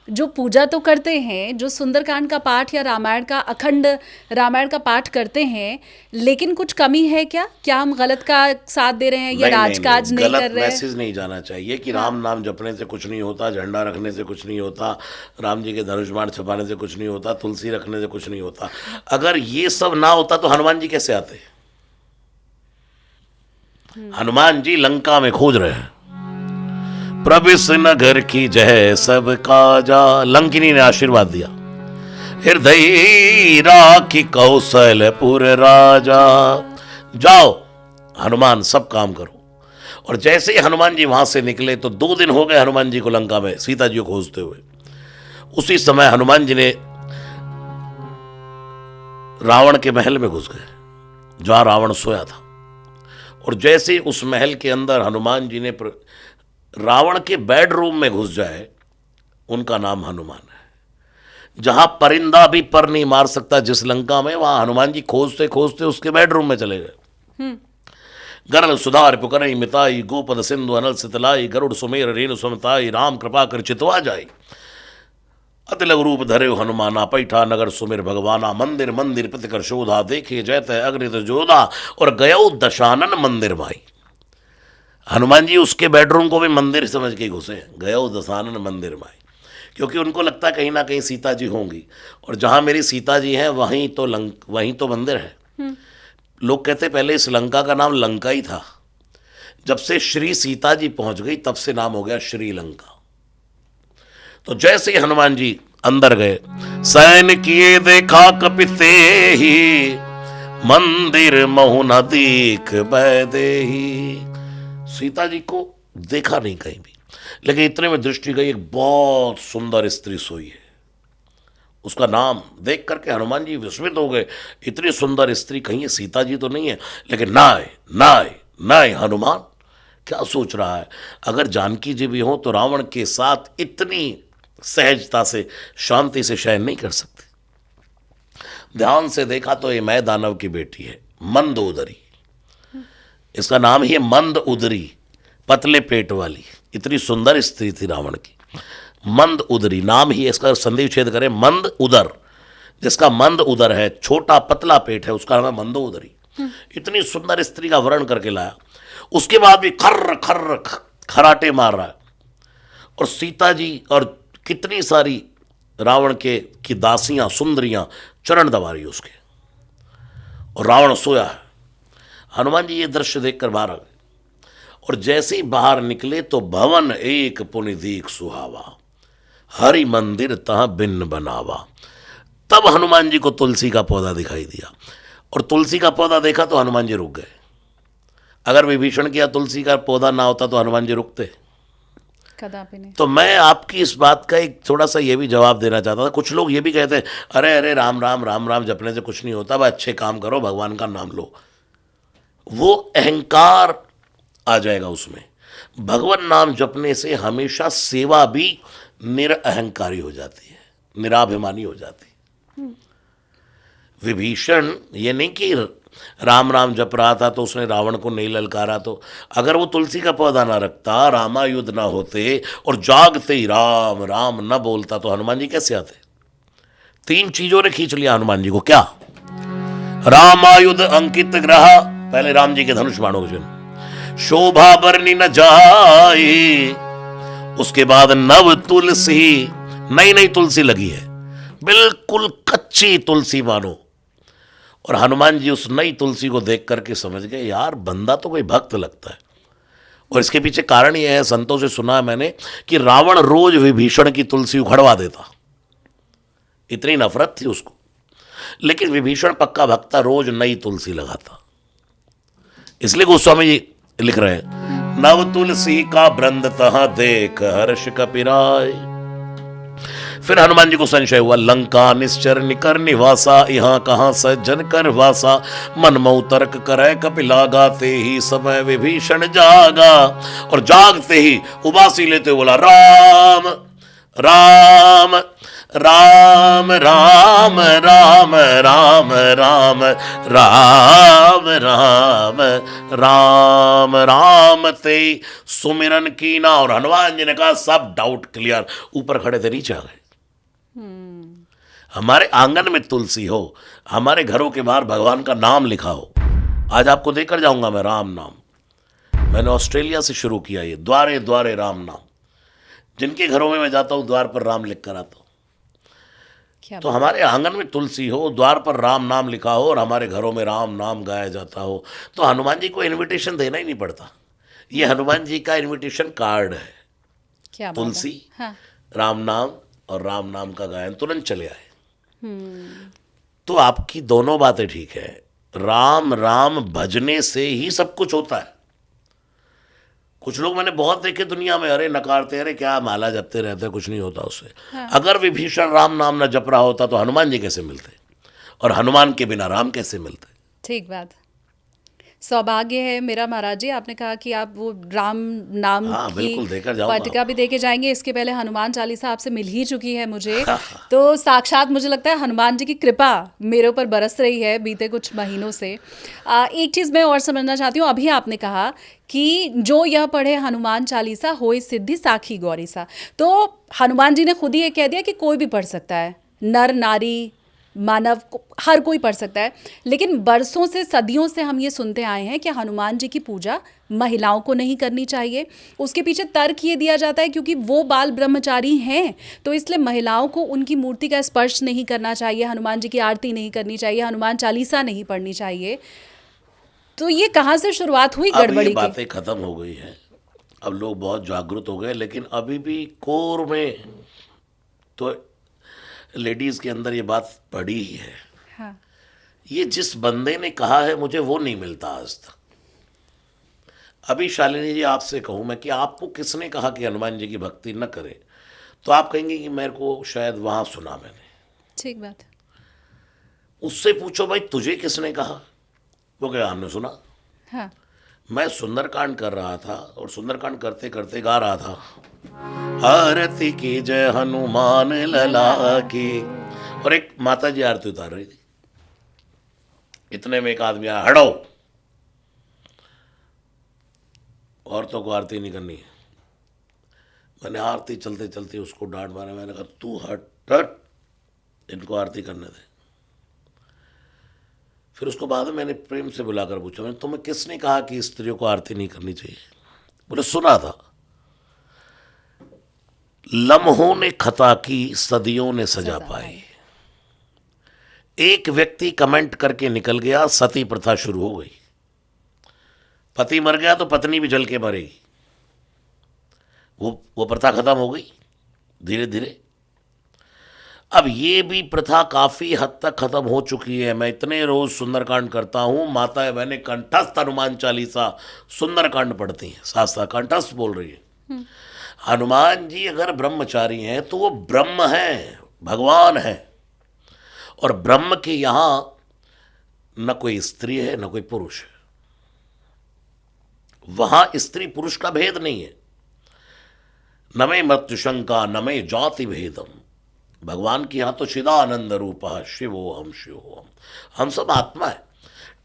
जो पूजा तो करते हैं, जो सुंदरकांड का पाठ या रामायण का अखंड रामायण का पाठ करते हैं, लेकिन कुछ कमी है क्या? क्या हम गलत का साथ दे रहे हैं या राजकाज नहीं कर रहे हैं? गलत मैसेज नहीं जाना चाहिए कि राम नाम जपने से कुछ नहीं होता, झंडा रखने से कुछ नहीं होता, राम जी के धनुष बाण छपाने से कुछ नहीं होता, तुलसी रखने से कुछ नहीं होता। अगर ये सब ना होता तो हनुमान जी कैसे आते? हनुमान जी लंका में खोज रहे हैं, प्रविश नगर की जय सब काजा, लंकिनी ने आशीर्वाद दिया, हृदय राखी कौशलपुर राजा, जाओ हनुमान सब काम करो। और जैसे ही हनुमान जी वहां से निकले तो 2 दिन हो गए हनुमान जी को लंका में सीता जी को खोजते हुए। उसी समय हनुमान जी ने रावण के महल में घुस गए जहां रावण सोया था, और जैसे ही उस महल के अंदर हनुमान जी ने रावण के बेडरूम में घुस जाए, उनका नाम हनुमान है। जहां परिंदा भी पर नहीं मार सकता जिस लंका में, वहां हनुमान जी खोजते खोजते उसके बेडरूम में चले गए। गरल सुधार पुकरई मिताई, गोपद सिंधु अनल सितलाई, गरुड़ सुमेर रेणु समताई, राम कृपा कर चितवा जाई, अति लघु रूप धरे हनुमाना, पैठा नगर सुमिर भगवाना, मंदिर मंदिर प्रतिकर शोधा, देखे जयत अग्नित जोधा, और गयो दशानन मंदिर माई। हनुमान जी उसके बेडरूम को भी मंदिर समझ के घुसे, गयो दशानन मंदिर माई, क्योंकि उनको लगता कहीं ना कहीं सीता जी होंगी, और जहां मेरी सीता जी हैं वहीं तो मंदिर है। लोग कहते पहले इस लंका का नाम लंका ही था, जब से श्री सीता जी पहुंच गई तब से नाम हो गया श्रीलंका। तो जैसे ही हनुमान जी अंदर गए, सैन किए देखा कपिते ही, मंदिर महु न दीख बैदेही। सीता जी को देखा नहीं कहीं भी, लेकिन इतने में दृष्टि गई, एक बहुत सुंदर स्त्री सोई है। उसका नाम देख करके हनुमान जी विस्मित हो गए, इतनी सुंदर स्त्री, कहीं सीता जी तो नहीं है। लेकिन नाय नाय नाय, हनुमान क्या सोच रहा है? अगर जानकी जी भी हो तो रावण के साथ इतनी सहजता से शांति से शयन नहीं कर सकते। ध्यान से देखा तो ये मैं दानव की बेटी है, मंद उदरी, इसका नाम ही है मंद उदरी, पतले पेट वाली। इतनी सुंदर स्त्री थी रावण की, मंद उदरी नाम ही इसका। संधि छेद करें, मंद उदर, जिसका मंद उदर है, छोटा पतला पेट है, उसका नाम है मंद उदरी। इतनी सुंदर स्त्री का वर्ण करके लाया, उसके बाद भी खर्र खर्र खराटे मार रहा है। और सीता जी और कितनी सारी रावण के की दासियां सुंदरियां चरण दबा रही उसके, और रावण सोया है। हनुमान जी ये दृश्य देखकर बाहर आ गए, और जैसे ही बाहर निकले तो भवन एक पुनि दीख सुहावा, हरि मंदिर तहाँ भिन्न बनावा। तब हनुमान जी को तुलसी का पौधा दिखाई दिया, और तुलसी का पौधा देखा तो हनुमान जी रुक गए। अगर विभीषण किया तुलसी का पौधा ना होता तो हनुमान जी रुकते? कदापि नहीं। तो मैं आपकी इस बात का एक थोड़ा सा ये भी जवाब देना चाहता था। कुछ लोग ये भी कहते हैं, अरे अरे राम राम राम राम जपने से कुछ नहीं होता, भाई अच्छे काम करो, भगवान का नाम लो। वो अहंकार आ जाएगा उसमें। भगवान नाम जपने से हमेशा सेवा भी निरअहंकारी हो जाती है, निराभिमानी हो जाती है। विभीषण ये नहीं कि राम राम जप रहा था तो उसने रावण को नहीं ललकारा, तो अगर वो तुलसी का पौधा ना रखता, रामायुध ना होते और जागते ही राम राम न बोलता तो हनुमान जी कैसे आते? 3 चीजों ने खींच लिया हनुमान जी को। क्या? रामायुध अंकित ग्रह, पहले राम जी के धनुष बाणों के चिन्ह, शोभा बरनी न जाए, उसके बाद नव तुलसी, नई नई तुलसी लगी है, बिल्कुल कच्ची तुलसी मानो। और हनुमान जी उस नई तुलसी को देख करके समझ गए, यार बंदा तो कोई भक्त लगता है। और इसके पीछे कारण यह है, संतों से सुना है मैंने, कि रावण रोज विभीषण की तुलसी उखड़वा देता, इतनी नफरत थी उसको। लेकिन विभीषण पक्का भक्त था, रोज नई तुलसी लगाता। इसलिए गोस्वामी जी लिख रहे हैं, नव तुलसी का वृंद तहां देख हर्ष कपिराय। फिर हनुमान जी को संशय हुआ, लंका निश्चर निकर निवासा, यहाँ कहां सज्जन कर वासा, मन मऊ तर्क करे कपिला, गाते ही समय विभीषण जागा। और जागते ही उबासी लेते बोला, राम राम राम राम राम राम राम राम राम राम राम ते सुमिरन कीना। और हनुमान जी ने कहा, सब डाउट क्लियर। ऊपर खड़े थे नीचे आ गए। हमारे आंगन में तुलसी हो, हमारे घरों के बाहर भगवान का नाम लिखा हो। आज आपको देकर जाऊंगा मैं राम नाम। मैंने ऑस्ट्रेलिया से शुरू किया ये, द्वारे द्वारे राम नाम। जिनके घरों में मैं जाता हूं द्वार पर राम लिख कर आता हूं। तो हमारे आंगन में तुलसी हो, द्वार पर राम नाम लिखा हो, और हमारे घरों में राम नाम गाया जाता हो, तो हनुमान जी को इनविटेशन देना ही नहीं पड़ता। ये हनुमान जी का इनविटेशन कार्ड है। क्या तुलसी, हाँ। राम नाम और राम नाम का गायन, तुरंत चले आए। तो आपकी दोनों बातें ठीक है। राम राम भजने से ही सब कुछ होता है। कुछ लोग मैंने बहुत देखे दुनिया में, अरे नकारते, अरे क्या माला जपते रहते, कुछ नहीं होता उससे। हाँ। अगर विभीषण राम नाम न जप रहा होता तो हनुमान जी कैसे मिलते, और हनुमान के बिना राम कैसे मिलते? ठीक बात। सौभाग्य है मेरा महाराज जी, आपने कहा कि आप वो राम नाम की पट्टिका भी देके जाएंगे। इसके पहले हनुमान चालीसा आपसे मिल ही चुकी है मुझे। तो साक्षात मुझे लगता है हनुमान जी की कृपा मेरे ऊपर बरस रही है बीते कुछ महीनों से। एक चीज़ मैं और समझना चाहती हूँ, अभी आपने कहा कि जो यह पढ़े हनुमान चालीसा होए सिद्धि साखी गौरी सा। तो हनुमान जी ने खुद ही ये कह दिया कि कोई भी पढ़ सकता है, नर नारी मानव हर कोई पढ़ सकता है। लेकिन बरसों से, सदियों से हम ये सुनते आए हैं कि हनुमान जी की पूजा महिलाओं को नहीं करनी चाहिए। उसके पीछे तर्क ये दिया जाता है क्योंकि वो बाल ब्रह्मचारी हैं, तो इसलिए महिलाओं को उनकी मूर्ति का स्पर्श नहीं करना चाहिए, हनुमान जी की आरती नहीं करनी चाहिए, हनुमान चालीसा नहीं पढ़नी चाहिए। तो ये कहाँ से शुरुआत हुई गड़बड़ी की? बातें खत्म हो गई हैं, अब लोग बहुत जागरूक हो गए, लेकिन अभी भी कोर में तो लेडीज के अंदर ये बात पड़ी ही है। हाँ। ये जिस बंदे ने कहा है मुझे वो नहीं मिलता आज तक। अभी शालिनी जी आपसे कहूं मैं कि आपको किसने कहा कि हनुमान जी की भक्ति न करें, तो आप कहेंगे कि मेरे को शायद वहां सुना मैंने। ठीक बात। उससे पूछो भाई तुझे किसने कहा, वो क्या हमने सुना। हाँ। मैं सुंदरकांड कर रहा था और सुंदरकांड करते करते गा रहा था, आरती की जय हनुमान लला की, और एक माता जी आरती उतार रही थी। इतने में एक आदमी आया, हटो, औरतों को आरती नहीं करनी है। मैंने आरती चलते चलते उसको डांट मारा। मैंने कहा तू हट हट, इनको आरती करने दे। फिर उसको बाद में मैंने प्रेम से बुलाकर पूछा, मैंने तुम्हें किसने कहा कि स्त्रियों को आरती नहीं करनी चाहिए? बोले सुना था। लम्हों ने खता की, सदियों ने सजा पाई। एक व्यक्ति कमेंट करके निकल गया, सती प्रथा शुरू हो गई। पति मर गया तो पत्नी भी जल के मरेगी। वो प्रथा खत्म हो गई धीरे धीरे। अब ये भी प्रथा काफी हद तक खत्म हो चुकी है। मैं इतने रोज सुंदरकांड करता हूं, माताएं बहनें कंठस्थ हनुमान चालीसा सुंदरकांड पढ़ती हैं, साथ साथ कंठस्थ बोल रही है। हनुमान जी अगर ब्रह्मचारी हैं तो वो ब्रह्म हैं, भगवान हैं। और ब्रह्म के यहां न कोई स्त्री है न कोई पुरुष है। वहां स्त्री पुरुष का भेद नहीं है। न मे मृत्यु शंका न मे जाति भेदम। भगवान की यहां तो चिदानंद रूप शिवोहम शिवोहम। हम सब आत्मा है,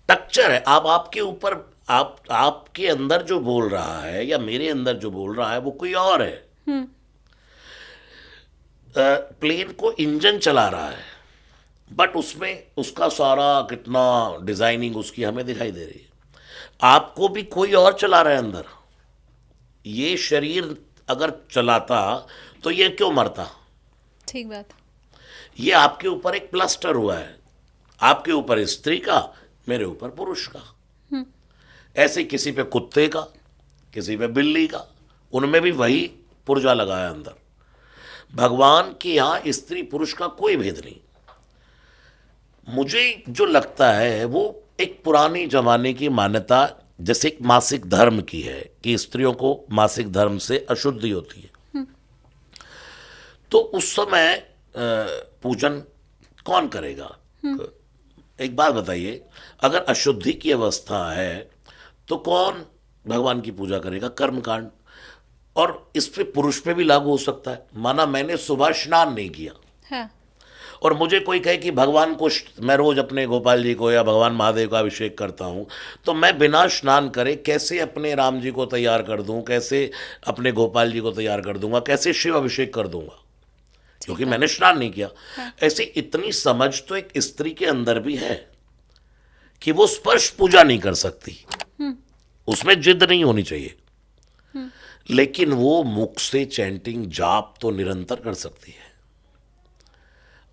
टक्चर है। आप आपके ऊपर आपके अंदर जो बोल रहा है या मेरे अंदर जो बोल रहा है वो कोई और है। प्लेन को इंजन चला रहा है, बट उसमें उसका सारा कितना डिजाइनिंग उसकी हमें दिखाई दे रही है। आपको भी कोई और चला रहा है अंदर। ये शरीर अगर चलाता तो ये क्यों मरता? ठीक बात। ये आपके ऊपर एक प्लास्टर हुआ है, आपके ऊपर स्त्री का, मेरे ऊपर पुरुष का। ऐसे किसी पे कुत्ते का, किसी पे बिल्ली का, उनमें भी वही पुर्जा लगा है अंदर। भगवान के यहां स्त्री पुरुष का कोई भेद नहीं। मुझे जो लगता है वो एक पुरानी जमाने की मान्यता, जैसे एक मासिक धर्म की है कि स्त्रियों को मासिक धर्म से अशुद्धि होती है। तो उस समय पूजन कौन करेगा? एक बात बताइए, अगर अशुद्धि की अवस्था है तो कौन भगवान की पूजा करेगा? कर्मकांड। और इस पे पुरुष पे भी लागू हो सकता है। माना मैंने सुबह स्नान नहीं किया, हाँ। और मुझे कोई कहे कि भगवान को, मैं रोज अपने गोपाल जी को या भगवान महादेव का अभिषेक करता हूं, तो मैं बिना स्नान करे कैसे अपने राम जी को तैयार कर दूं, कैसे अपने गोपाल जी को तैयार कर दूंगा, कैसे शिव अभिषेक कर दूंगा, क्योंकि मैंने स्नान नहीं किया। ऐसी इतनी समझ तो एक स्त्री के अंदर भी है कि वो स्पर्श पूजा नहीं कर सकती, उसमें जिद नहीं होनी चाहिए, लेकिन वो मुख से चैंटिंग जाप तो निरंतर कर सकती है।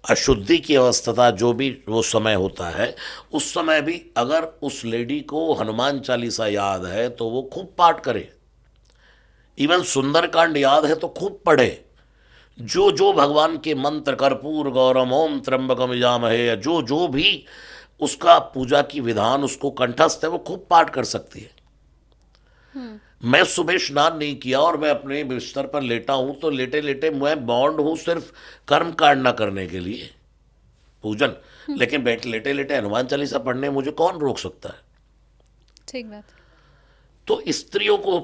अशुद्धि की अवस्था जो भी वो समय होता है, उस समय भी अगर उस लेडी को हनुमान चालीसा याद है तो वो खूब पाठ करे। इवन सुंदरकांड याद है तो खूब पढ़े। जो जो भगवान के मंत्र, कर्पूर गौरम ओम त्र्यंबकम यजामहे, जो जो भी उसका पूजा की विधान उसको कंठस्थ है, वो खूब पाठ कर सकती है। मैं सुबह स्नान नहीं किया और मैं अपने बिस्तर पर लेटा हूं, तो लेटे लेटे मैं बॉन्ड हूं सिर्फ कर्म कांड ना करने के लिए, पूजन। लेकिन लेटे लेटे हनुमान चालीसा पढ़ने मुझे कौन रोक सकता है? ठीक बात। तो स्त्रियों को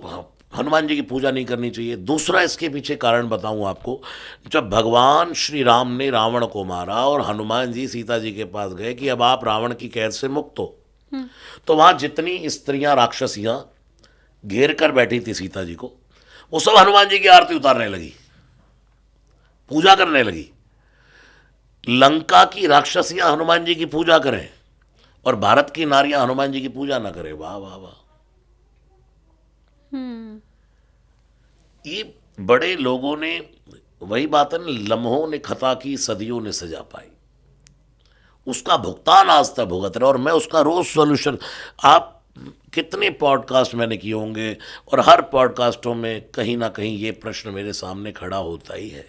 हनुमान जी की पूजा नहीं करनी चाहिए। दूसरा इसके पीछे कारण बताऊं आपको, जब भगवान श्री राम ने रावण को मारा और हनुमान जी सीता जी के पास गए कि अब आप रावण की कैद से मुक्त हो, तो वहां जितनी स्त्रियां राक्षसियां घेर कर बैठी थी सीता जी को, वो सब हनुमान जी की आरती उतारने लगी, पूजा करने लगी। लंका की राक्षसियां हनुमान जी की पूजा करें और भारत की नारियां हनुमान जी की पूजा ना करें, वाह वाह वाह। ये बड़े लोगों ने, वही बात है ना, लम्हों ने खता की, सदियों ने सजा पाई। उसका भुगतान आज तक भुगत रहे, और मैं उसका रोज सॉल्यूशन, आप कितने पॉडकास्ट मैंने किए होंगे, और हर पॉडकास्टों में कहीं ना कहीं ये प्रश्न मेरे सामने खड़ा होता ही है।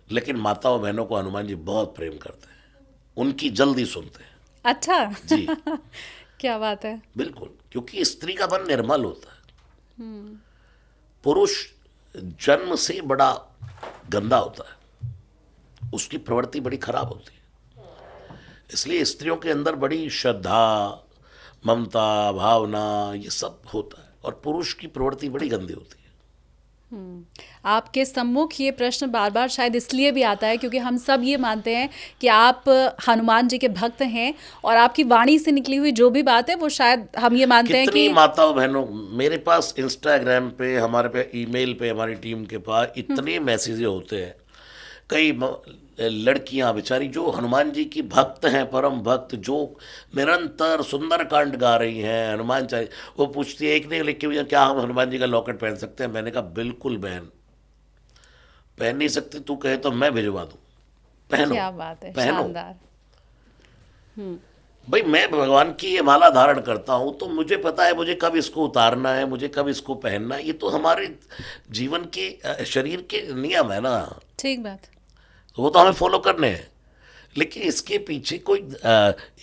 लेकिन माताओं बहनों को हनुमान जी बहुत प्रेम करते हैं, उनकी जल्दी सुनते हैं। अच्छा जी क्या बात है। बिल्कुल, क्योंकि स्त्री का मन निर्मल होता है, पुरुष जन्म से बड़ा गंदा होता है, उसकी प्रवृत्ति बड़ी खराब होती है। इसलिए स्त्रियों के अंदर बड़ी श्रद्धा, ममता, भावना, ये सब होता है, और पुरुष की प्रवृत्ति बड़ी गंदी होती है। आपके सम्मुख ये प्रश्न बार बार शायद इसलिए भी आता है क्योंकि हम सब ये मानते हैं कि आप हनुमान जी के भक्त हैं, और आपकी वाणी से निकली हुई जो भी बात है वो शायद हम ये मानते हैं कितनी कि माताओं बहनों, मेरे पास इंस्टाग्राम पे, हमारे पे ईमेल पे, हमारी टीम के पास इतने मैसेजेस होते हैं। कई लड़कियां बेचारी जो हनुमान जी की भक्त हैं, परम भक्त, जो निरंतर सुंदरकांड गा रही हैं, हनुमान चालीसा, वो पूछती है, एक ने लिख के भैया क्या हम हनुमान जी का लॉकेट पहन सकते हैं? मैंने कहा बिल्कुल बहन, पहन नहीं सकते, तू कहे तो मैं भिजवा दूं, पहनो, क्या बात है, पहनो। शानदार। भाई मैं भगवान की ये माला धारण करता हूं तो मुझे पता है मुझे कब इसको उतारना है, मुझे कब इसको पहनना है। ये तो हमारे जीवन के शरीर के नियम है ना, ठीक बात। तो वो तो हमें फॉलो करने हैं। लेकिन इसके पीछे कोई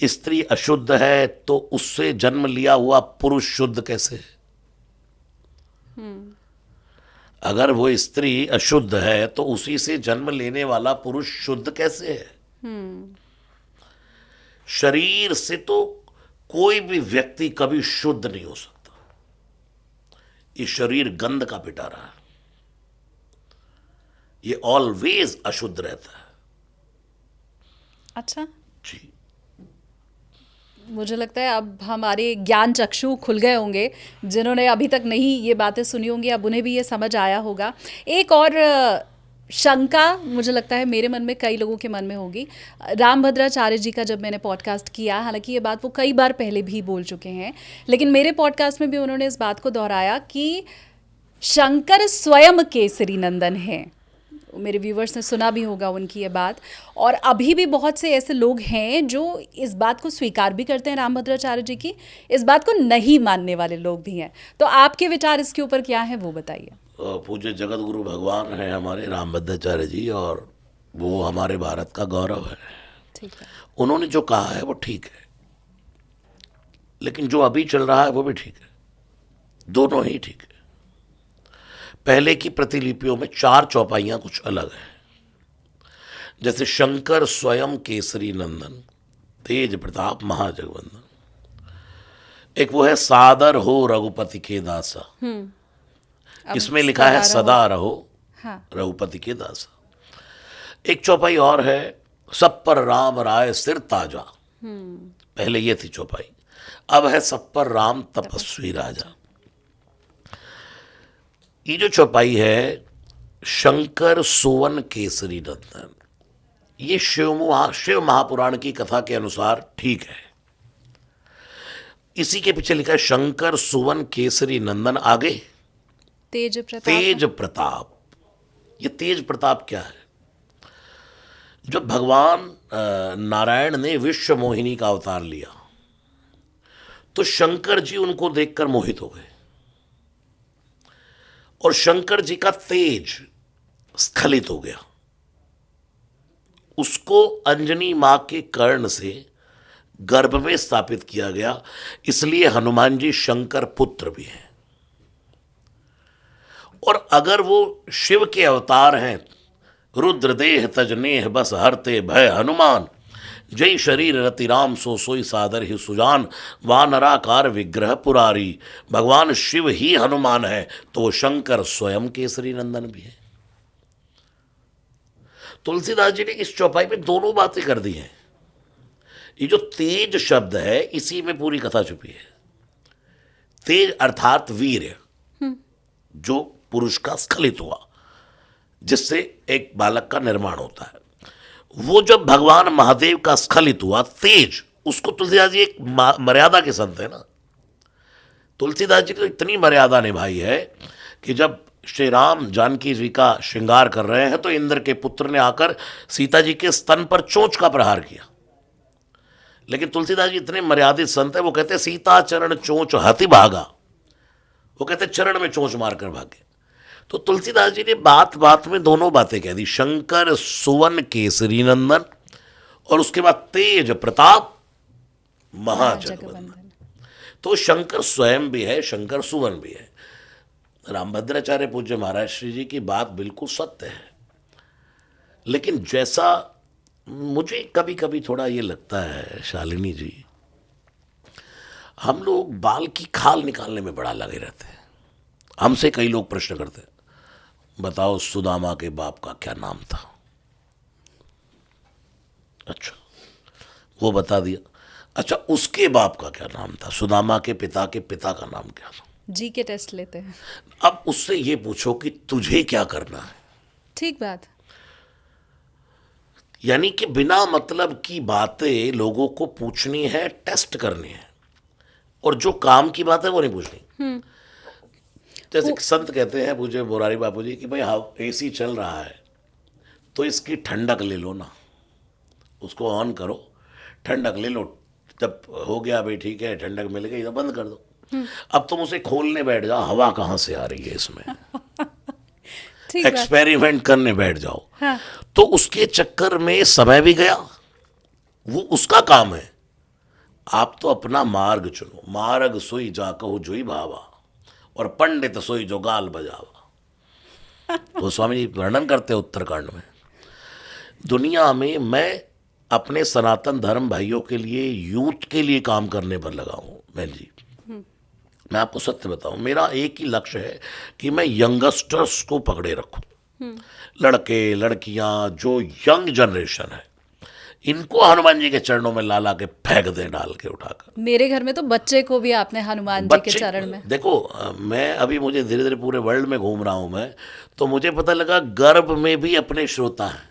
स्त्री अशुद्ध है तो उससे जन्म लिया हुआ पुरुष शुद्ध कैसे है? अगर वो स्त्री अशुद्ध है तो उसी से जन्म लेने वाला पुरुष शुद्ध कैसे है? शरीर से तो कोई भी व्यक्ति कभी शुद्ध नहीं हो सकता। ये शरीर गंध का पिटारा है, ये ऑलवेज अशुद्ध रहता है। अच्छा, जी, मुझे लगता है अब हमारे ज्ञान चक्षु खुल गए होंगे। जिन्होंने अभी तक नहीं ये बातें सुनी होंगी, अब उन्हें भी ये समझ आया होगा। एक और शंका मुझे लगता है मेरे मन में, कई लोगों के मन में होगी। रामभद्राचार्य जी का जब मैंने पॉडकास्ट किया, हालांकि ये बात वो कई बार पहले भी बोल चुके हैं, लेकिन मेरे पॉडकास्ट में भी उन्होंने इस बात को दोहराया कि शंकर स्वयं केसरी नंदन हैं। मेरे व्यूवर्स ने सुना भी होगा उनकी ये बात। और अभी भी बहुत से ऐसे लोग हैं जो इस बात को स्वीकार भी करते हैं रामभद्राचार्य जी की, इस बात को नहीं मानने वाले लोग भी हैं। तो आपके विचार इसके ऊपर क्या हैं, वो बताइए। पूज्य जगत गुरु भगवान हैं हमारे रामभद्राचार्य जी, और वो हमारे भारत का गौरव है। ठीक है, उन्होंने जो कहा है वो ठीक है, लेकिन जो अभी चल रहा है वो भी ठीक है, दोनों ही ठीक है। पहले की प्रतिलिपियों में 4 चौपाइयां कुछ अलग हैं, जैसे शंकर स्वयं केसरी नंदन, तेज प्रताप महाजगवंदन। एक वो है सादर हो रघुपति के दासा, इसमें लिखा है सदा रहो रघुपति के दासा। एक चौपाई और है सब पर राम राय सिर ताजा, पहले ये थी चौपाई, अब है सब पर राम तपस्वी राजा। ये जो चौपाई है शंकर सुवन केसरी नंदन, ये शिव महापुराण की कथा के अनुसार ठीक है। इसी के पीछे लिखा है शंकर सुवन केसरी नंदन, आगे तेज प्रताप। तेज प्रताप। ये तेज प्रताप क्या है? जब भगवान नारायण ने विश्व मोहिनी का अवतार लिया तो शंकर जी उनको देखकर मोहित हो गए, और शंकर जी का तेज स्खलित हो गया। उसको अंजनी मां के कर्ण से गर्भ में स्थापित किया गया, इसलिए हनुमान जी शंकर पुत्र भी हैं। और अगर वो शिव के अवतार हैं, रुद्रदेह तजनेह बस हरते भय हनुमान, जय शरीर रति राम सो सोई सादर ही सुजान, वानराकार विग्रह पुरारी, भगवान शिव ही हनुमान है तो शंकर स्वयं केसरी नंदन भी है। तुलसीदास जी ने इस चौपाई में दोनों बातें कर दी हैं। ये जो तेज शब्द है इसी में पूरी कथा छुपी है। तेज अर्थात वीर, जो पुरुष का स्खलित हुआ, जिससे एक बालक का निर्माण होता है। वो जब भगवान महादेव का स्खलित हुआ तेज, उसको तुलसीदास जी एक मर्यादा के संत है ना। तुलसीदास जी को इतनी मर्यादा निभाई है कि जब श्री राम जानकी जी का श्रृंगार कर रहे हैं तो इंद्र के पुत्र ने आकर सीता जी के स्तन पर चोंच का प्रहार किया। लेकिन तुलसीदास जी इतने मर्यादित संत है, वो कहते सीता चरण चोंच हति भागा, वो कहते चरण में चोंच मारकर भागे। तो तुलसीदास जी ने बात बात में दोनों बातें कह दी, शंकर सुवन केसरी नंदन और उसके बाद तेज प्रताप महाजगवंदन। तो शंकर स्वयं भी है, शंकर सुवन भी है। रामभद्राचार्य पूज्य महाराज श्री जी की बात बिल्कुल सत्य है, लेकिन जैसा मुझे कभी कभी थोड़ा ये लगता है शालिनी जी, हम लोग बाल की खाल निकालने में बड़ा लगे रहते हैं। हमसे कई लोग प्रश्न करते हैं, बताओ सुदामा के बाप का क्या नाम था? अच्छा, वो बता दिया। अच्छा, उसके बाप का क्या नाम था? सुदामा के पिता का नाम क्या था? जी के टेस्ट लेते हैं। अब उससे ये पूछो कि तुझे क्या करना है। ठीक बात। यानी कि बिना मतलब की बातें लोगों को पूछनी है, टेस्ट करनी है, और जो काम की बात है वो नहीं पूछनी। जैसे कि संत कहते हैं पूज्य मुरारी बापू जी कि भाई हाँ एसी चल रहा है तो इसकी ठंडक ले लो ना, उसको ऑन करो, ठंडक ले लो, जब हो गया भाई ठीक है ठंडक मिल गई तो बंद कर दो। अब तुम उसे खोलने बैठ जाओ, हवा कहाँ से आ रही है इसमें, ठीक बात। एक्सपेरिमेंट करने बैठ जाओ। हाँ। तो उसके चक्कर में समय भी गया, वो उसका काम है। आप तो अपना मार्ग चुनो, मार्ग सोई जा कहो जोई भावा, और पंडित सोई जो गाल बजावा। तो स्वामी जी वर्णन करते हैं उत्तराखंड में। दुनिया में मैं अपने सनातन धर्म भाइयों के लिए, यूथ के लिए काम करने पर लगा हूं बहन जी। मैं आपको सत्य बताऊं, मेरा एक ही लक्ष्य है कि मैं यंगस्टर्स को पकड़े रखूं। लड़के लड़कियां जो यंग जनरेशन है, इनको हनुमान जी के चरणों में ला ला के फेंक दे, डाल के उठाकर। मेरे घर में तो बच्चे को भी आपने हनुमान जी के बच्चे चरण में। देखो, मैं अभी मुझे धीरे धीरे पूरे वर्ल्ड में घूम रहा हूं मैं, तो मुझे पता लगा गर्भ में भी अपने श्रोता हैं।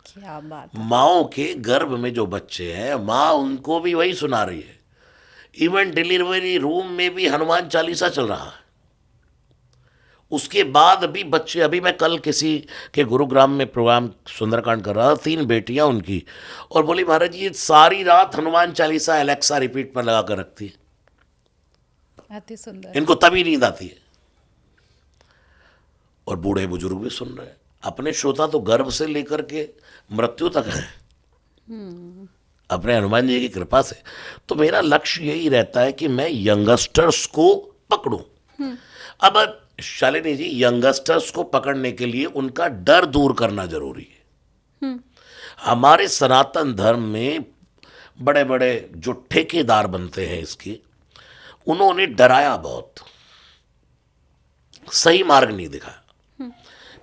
क्या बात। माओ के गर्भ में जो बच्चे हैं, माँ उनको भी वही सुना रही है। इवन डिलीवरी रूम में भी हनुमान चालीसा चल रहा है। उसके बाद भी बच्चे, अभी मैं कल किसी के गुरुग्राम में प्रोग्राम सुंदरकांड कर रहा था, 3 बेटियां उनकी, और बोली महाराज जी ये सारी रात हनुमान चालीसा एलेक्सा रिपीट पर लगा कर रखती है, अति सुंदर। इनको तभी नींद आती है। और बूढ़े बुजुर्ग भी सुन रहे हैं। अपने श्रोता तो गर्भ से लेकर के मृत्यु तक है अपने हनुमान जी की कृपा से। तो मेरा लक्ष्य यही रहता है कि मैं यंगस्टर्स को पकड़ूं। अब शालिनी जी, यंगस्टर्स को पकड़ने के लिए उनका डर दूर करना जरूरी है। हमारे सनातन धर्म में बड़े बड़े जो ठेकेदार बनते हैं इसके, उन्होंने डराया बहुत, सही मार्ग नहीं दिखाया।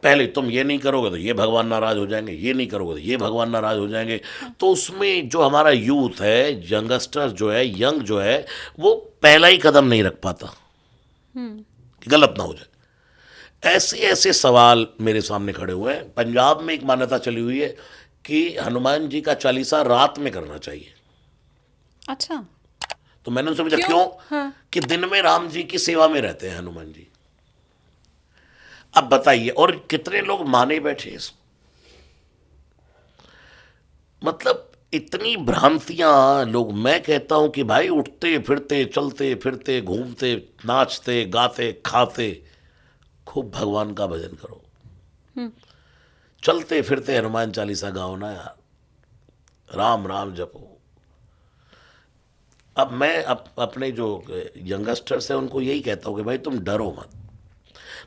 पहले तुम ये नहीं करोगे तो ये भगवान नाराज हो जाएंगे, ये नहीं करोगे तो ये भगवान नाराज हो जाएंगे। तो उसमें जो हमारा यूथ है, यंगस्टर जो है, यंग जो है, वो पहला ही कदम नहीं रख पाता कि गलत ना हो जाए। ऐसे ऐसे सवाल मेरे सामने खड़े हुए हैं। पंजाब में एक मान्यता चली हुई है कि हनुमान जी का चालीसा रात में करना चाहिए। अच्छा। तो मैंने उनसे पूछा क्यों? हाँ। कि दिन में राम जी की सेवा में रहते हैं हनुमान जी। अब बताइए, और कितने लोग माने बैठे इसको। मतलब इतनी भ्रांतियां लोग। मैं कहता हूं कि भाई उठते फिरते चलते फिरते घूमते नाचते गाते खाते खूब भगवान का भजन करो। चलते फिरते हनुमान चालीसा गाओ ना यार, राम राम जपो। अब मैं अपने जो यंगस्टर्स हैं उनको यही कहता हूं कि भाई तुम डरो मत।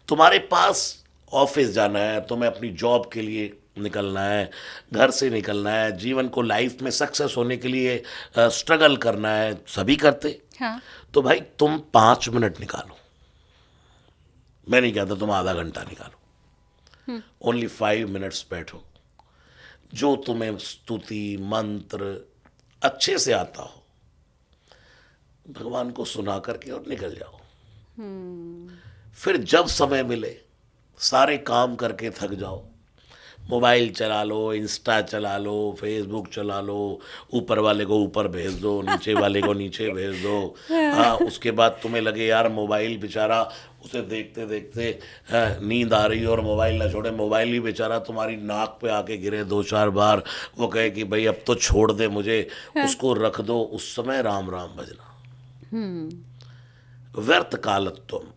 तुम्हारे पास ऑफिस जाना है, तुम्हें अपनी जॉब के लिए निकलना है, घर से निकलना है, जीवन को लाइफ में सक्सेस होने के लिए स्ट्रगल करना है, सभी करते। हाँ। तो भाई तुम 5 मिनट निकालो। मैं नहीं कहता तुम आधा घंटा निकालो, ओनली 5 मिनट्स बैठो। जो तुम्हें स्तुति मंत्र अच्छे से आता हो, भगवान को सुना करके और निकल जाओ। फिर जब समय मिले, सारे काम करके थक जाओ, मोबाइल चला लो, इंस्टा चला लो, फेसबुक चला लो, ऊपर वाले को ऊपर भेज दो, नीचे वाले को नीचे भेज दो। हाँ, उसके बाद तुम्हें लगे यार मोबाइल बेचारा, उसे देखते देखते नींद आ रही है और मोबाइल ना छोड़े, मोबाइल ही बेचारा तुम्हारी नाक पे आके गिरे 2-4 बार, वो कहे कि भाई अब तो छोड़ दे मुझे, उसको रख दो। उस समय राम राम भजना। व्यर्थ कालत्वम,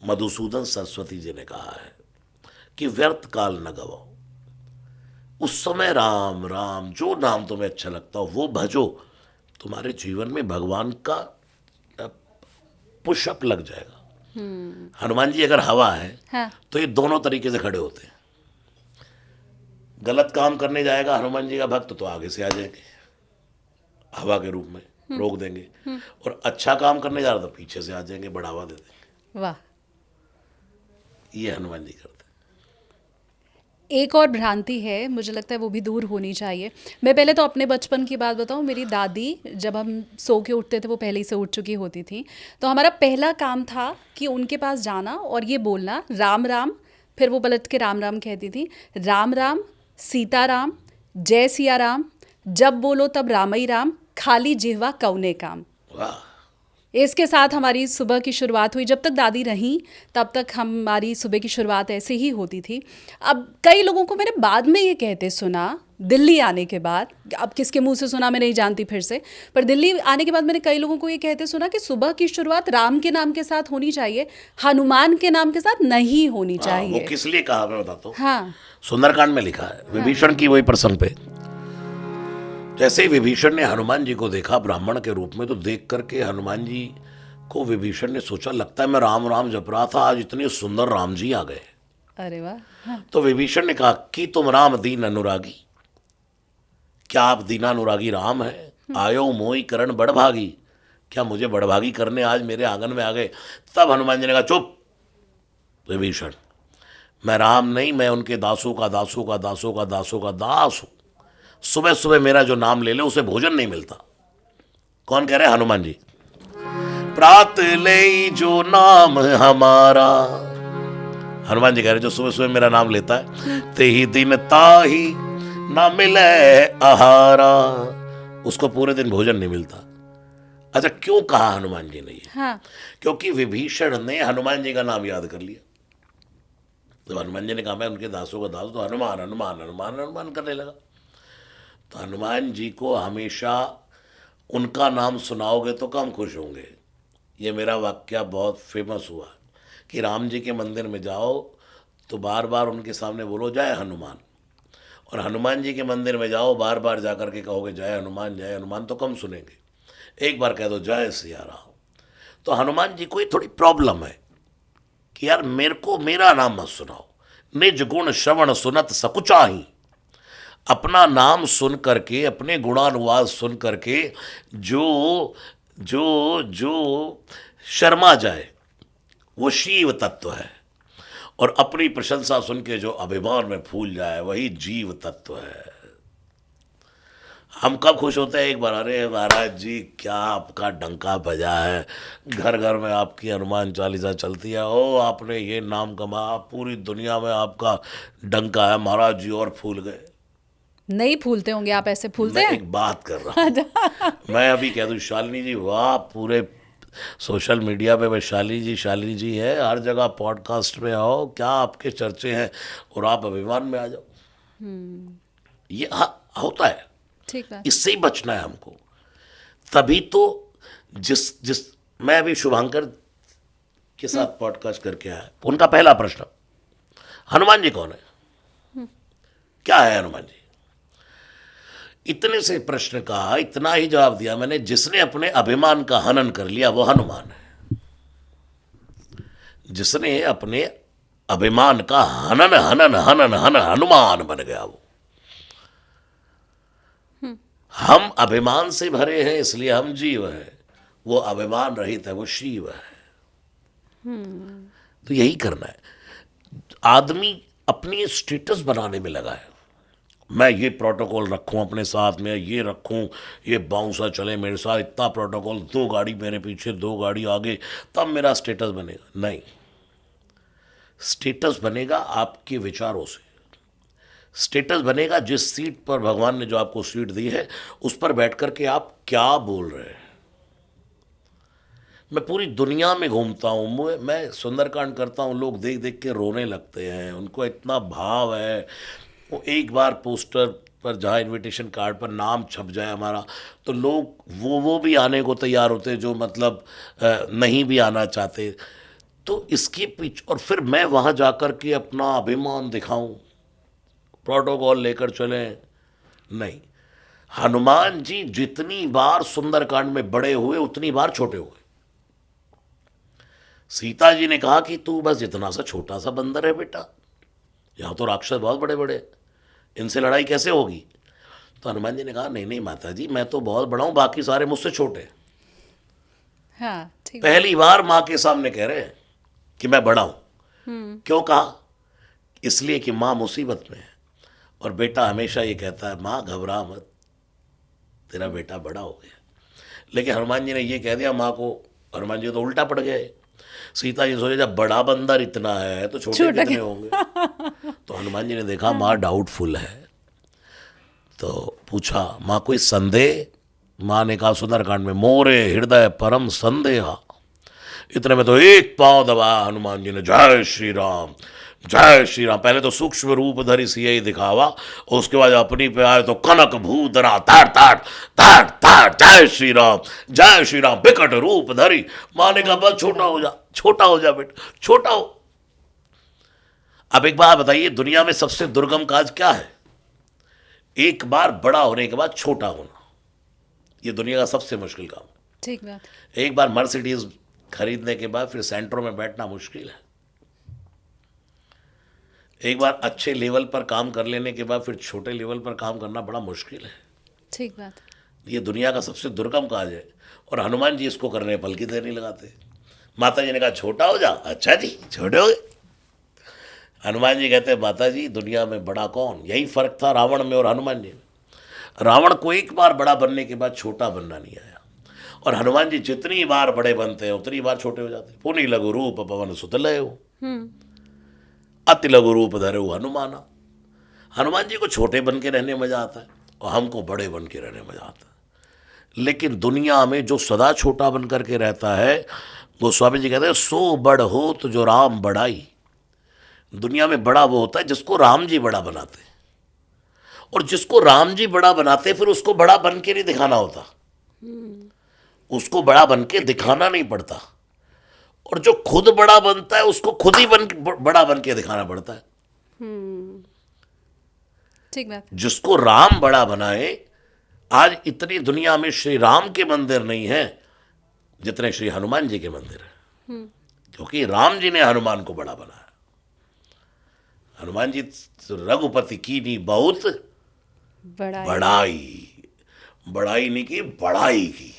मधुसूदन सरस्वती जी ने कहा है कि व्यर्थ काल न गवाओ। उस समय राम राम, जो नाम तुम्हें अच्छा लगता हो वो भजो। तुम्हारे जीवन में भगवान का पुशअप लग जाएगा। हनुमान जी अगर हवा है हाँ। तो ये दोनों तरीके से खड़े होते हैं। गलत काम करने जाएगा हनुमान जी का भक्त तो आगे से आ जाएंगे, हवा के रूप में रोक देंगे, और अच्छा काम करने जा रहा तो पीछे से आ जाएंगे, बढ़ावा दे देंगे। वाह। ये हनुमान जी करते हैं। एक और भ्रांति है, मुझे लगता है वो भी दूर होनी चाहिए। मैं पहले तो अपने बचपन की बात बताऊं। मेरी दादी जब हम सो के उठते थे, वो पहले ही से उठ चुकी होती थी, तो हमारा पहला काम था कि उनके पास जाना और ये बोलना राम राम। फिर वो पलट के राम राम कहती थी, राम राम सीताराम जय सिया राम, जब बोलो तब राम ही राम, खाली जिह्वा कौने काम। वाह। इसके साथ हमारी सुबह की शुरुआत हुई। जब तक दादी रहीं तब तक हमारी सुबह की शुरुआत ऐसे ही होती थी। अब कई लोगों को मैंने बाद में ये कहते सुना, दिल्ली आने के बाद, अब किसके मुंह से सुना मैं नहीं जानती फिर से, पर दिल्ली आने के बाद मैंने कई लोगों को ये कहते सुना कि सुबह की शुरुआत राम के नाम के साथ होनी चाहिए, हनुमान के नाम के साथ नहीं होनी वो चाहिए। किस लिए कहा मैं बताता हूँ। हाँ, सुंदरकांड में लिखा है विभीषण की वही प्रसंग पे। जैसे ही विभीषण ने हनुमान जी को देखा ब्राह्मण के रूप में, तो देख करके हनुमान जी को विभीषण ने सोचा, लगता है मैं राम राम जप रहा था, आज इतने सुंदर राम जी आ गए। अरे वाह। हाँ, तो विभीषण ने कहा कि तुम राम दीन अनुरागी, क्या आप दीनानुरागी राम है? आयो मोई करण बड़भागी, क्या मुझे बड़भागी करने आज मेरे आंगन में आ गए? तब हनुमान जी ने कहा, चुप विभीषण, मैं राम नहीं, मैं उनके दासों का दासों का दासों का दासों का दास हूं। सुबह सुबह मेरा जो नाम ले ले उसे भोजन नहीं मिलता। कौन कह रहे हैं? हनुमान जी। प्रात ले जो नाम हमारा, हनुमान जी कह रहे जो सुबह सुबह मेरा नाम लेता है, ते ही दिन ताही ना मिले आहारा, उसको पूरे दिन भोजन नहीं मिलता। अच्छा, क्यों कहा हनुमान जी ने ये? हाँ, क्योंकि विभीषण ने हनुमान जी का नाम याद कर लिया। तो हनुमान जी ने कहा मैं उनके दासों का दास, तो हनुमान हनुमान हनुमान हनुमान करने लगा। तो हनुमान जी को हमेशा उनका नाम सुनाओगे तो कम खुश होंगे। ये मेरा वाक्य बहुत फेमस हुआ कि राम जी के मंदिर में जाओ तो बार बार उनके सामने बोलो जय हनुमान, और हनुमान जी के मंदिर में जाओ बार बार जा कर के कहोगे जय हनुमान तो कम सुनेंगे। एक बार कह दो जय सिया राम। तो हनुमान जी को ये थोड़ी प्रॉब्लम है कि यार मेरे को मेरा नाम मत सुनाओ। निज गुण श्रवण सुनत सकुचाही, अपना नाम सुन करके, अपने गुणानुवाद सुन करके जो जो जो शर्मा जाए वो शिव तत्व है, और अपनी प्रशंसा सुन के जो अभिमान में फूल जाए वही जीव तत्व है। हम कब खुश होते हैं? एक बार, अरे महाराज जी क्या आपका डंका बजा है, घर घर में आपकी हनुमान चालीसा चलती है, ओ आपने ये नाम कमाया, पूरी दुनिया में आपका डंका है, महाराज जी और फूल गए। नहीं फूलते होंगे आप, ऐसे फूलते मैं हैं? एक बात कर रहा हूँ। मैं अभी कह दूँ शालिनी जी, वाह, पूरे सोशल मीडिया पे मैं शालिनी जी है, हर जगह पॉडकास्ट में आओ, क्या आपके चर्चे हैं, और आप अभिमान में आ जाओ। ये होता है। ठीक है। इससे ही बचना है हमको। तभी तो जिस मैं अभी शुभांकर के साथ पॉडकास्ट करके आया, उनका पहला प्रश्न, हनुमान जी कौन है? क्या है हनुमान जी? इतने से प्रश्न का इतना ही जवाब दिया मैंने, जिसने अपने अभिमान का हनन कर लिया वो हनुमान है। जिसने अपने अभिमान का हनन हनन हनन हनन हनुमान बन गया वो। हम अभिमान से भरे हैं इसलिए हम जीव हैं, वो अभिमान रहित है वो शिव है। तो यही करना है। आदमी अपनी स्टेटस बनाने में लगा है, मैं ये प्रोटोकॉल रखूं अपने साथ में, ये रखूं, ये बाउंसर चले मेरे साथ, इतना प्रोटोकॉल, 2 गाड़ी मेरे पीछे 2 गाड़ी आगे, तब मेरा स्टेटस बनेगा। नहीं, स्टेटस बनेगा आपके विचारों से। स्टेटस बनेगा जिस सीट पर भगवान ने जो आपको सीट दी है उस पर बैठ कर के आप क्या बोल रहे हैं। मैं पूरी दुनिया में घूमता हूँ, मैं सुंदरकांड करता हूँ, लोग देख देख के रोने लगते हैं, उनको इतना भाव है। वो एक बार पोस्टर पर जहाँ इनविटेशन कार्ड पर नाम छप जाए हमारा, तो लोग वो भी आने को तैयार होते जो मतलब नहीं भी आना चाहते। तो इसके पीछे, और फिर मैं वहाँ जा कर के अपना अभिमान दिखाऊं, प्रोटोकॉल लेकर चलें? नहीं। हनुमान जी जितनी बार सुंदरकांड में बड़े हुए उतनी बार छोटे हुए। सीता जी ने कहा कि तू बस इतना सा छोटा सा बंदर है बेटा, यहाँ तो राक्षस बहुत बड़े बड़े, इनसे लड़ाई कैसे होगी? तो हनुमान जी ने कहा नहीं नहीं माता जी, मैं तो बहुत बड़ा हूँ, बाकी सारे मुझसे छोटे। हाँ, ठीक। पहली बार माँ के सामने कह रहे हैं कि मैं बड़ा हूँ। क्यों कहा? इसलिए कि माँ मुसीबत में है, और बेटा हमेशा ये कहता है माँ घबरा मत, तेरा बेटा बड़ा हो गया। लेकिन हनुमान जी ने ये कह दिया माँ को, हनुमान जी तो उल्टा पड़ गए। सीता जी सोचे जब बड़ा बंदर इतना है तो छोटे कितने होंगे। तो हनुमान जी ने देखा माँ डाउटफुल है, तो पूछा माँ कोई संदेह? माँ ने कहा सुंदरकांड में मोरे हृदय परम संदेहा। इतने में तो एक पांव दबाया हनुमान जी ने, जय श्री राम जय श्री राम। पहले तो सूक्ष्म रूप धरी सियहि दिखावा, उसके बाद अपनी पे आए तो कनक भूधरा ताड़ ताड़ ताड़ ताड़, जय श्री राम विकट रूप धरी। माँ ने कहा बस छोटा हो जा, छोटा हो जा बेटा, छोटा हो। अब एक बात बताइए, दुनिया में सबसे दुर्गम काज क्या है? एक बार बड़ा होने के बाद छोटा होना, ये दुनिया का सबसे मुश्किल काम है। ठीक बात। एक बार मर्सिडीज खरीदने के बाद फिर सेंटरों में बैठना मुश्किल है। एक बार अच्छे लेवल पर काम कर लेने के बाद फिर छोटे लेवल पर काम करना बड़ा मुश्किल है। ठीक बात। ये दुनिया का सबसे दुर्गम काज है, और हनुमान जी इसको करने पल की देर नहीं लगाते। माता जी ने कहा छोटा हो जा, अच्छा जी छोटे हो गए। हनुमान जी कहते हैं माता जी दुनिया में बड़ा कौन? यही फर्क था रावण में और हनुमान जी में। रावण को एक बार बड़ा बनने के बाद छोटा बनना नहीं आया, और हनुमान जी जितनी बार बड़े बनते हैं उतनी बार छोटे हो जाते हैं। पुनि लघु रूप पवन सुत लयो, अति लघु रूप धरे हनुमाना। हनुमान जी को छोटे बन के रहने मजा आता है और हमको बड़े बन के रहने मजा आता है। लेकिन दुनिया में जो सदा छोटा बन करके रहता है, वो स्वामी जी कहते हैं सो बड़ हो तो जो राम बढ़ाई। दुनिया में बड़ा वो होता है जिसको राम जी बड़ा बनाते, और जिसको राम जी बड़ा बनाते फिर उसको बड़ा बन के नहीं दिखाना होता, उसको बड़ा बन के दिखाना नहीं पड़ता। और जो खुद बड़ा बनता है उसको खुद ही बड़ा बन के दिखाना पड़ता है। ठीक बात। जिसको राम बड़ा बनाए, आज इतनी दुनिया में श्री राम के मंदिर नहीं है जितने श्री हनुमान जी के मंदिर है, क्योंकि राम जी ने हनुमान को बड़ा बनाया। हनुमान जी रघुपति की नहीं बहुत बड़ाई, बड़ाई नहीं की बड़ाई की।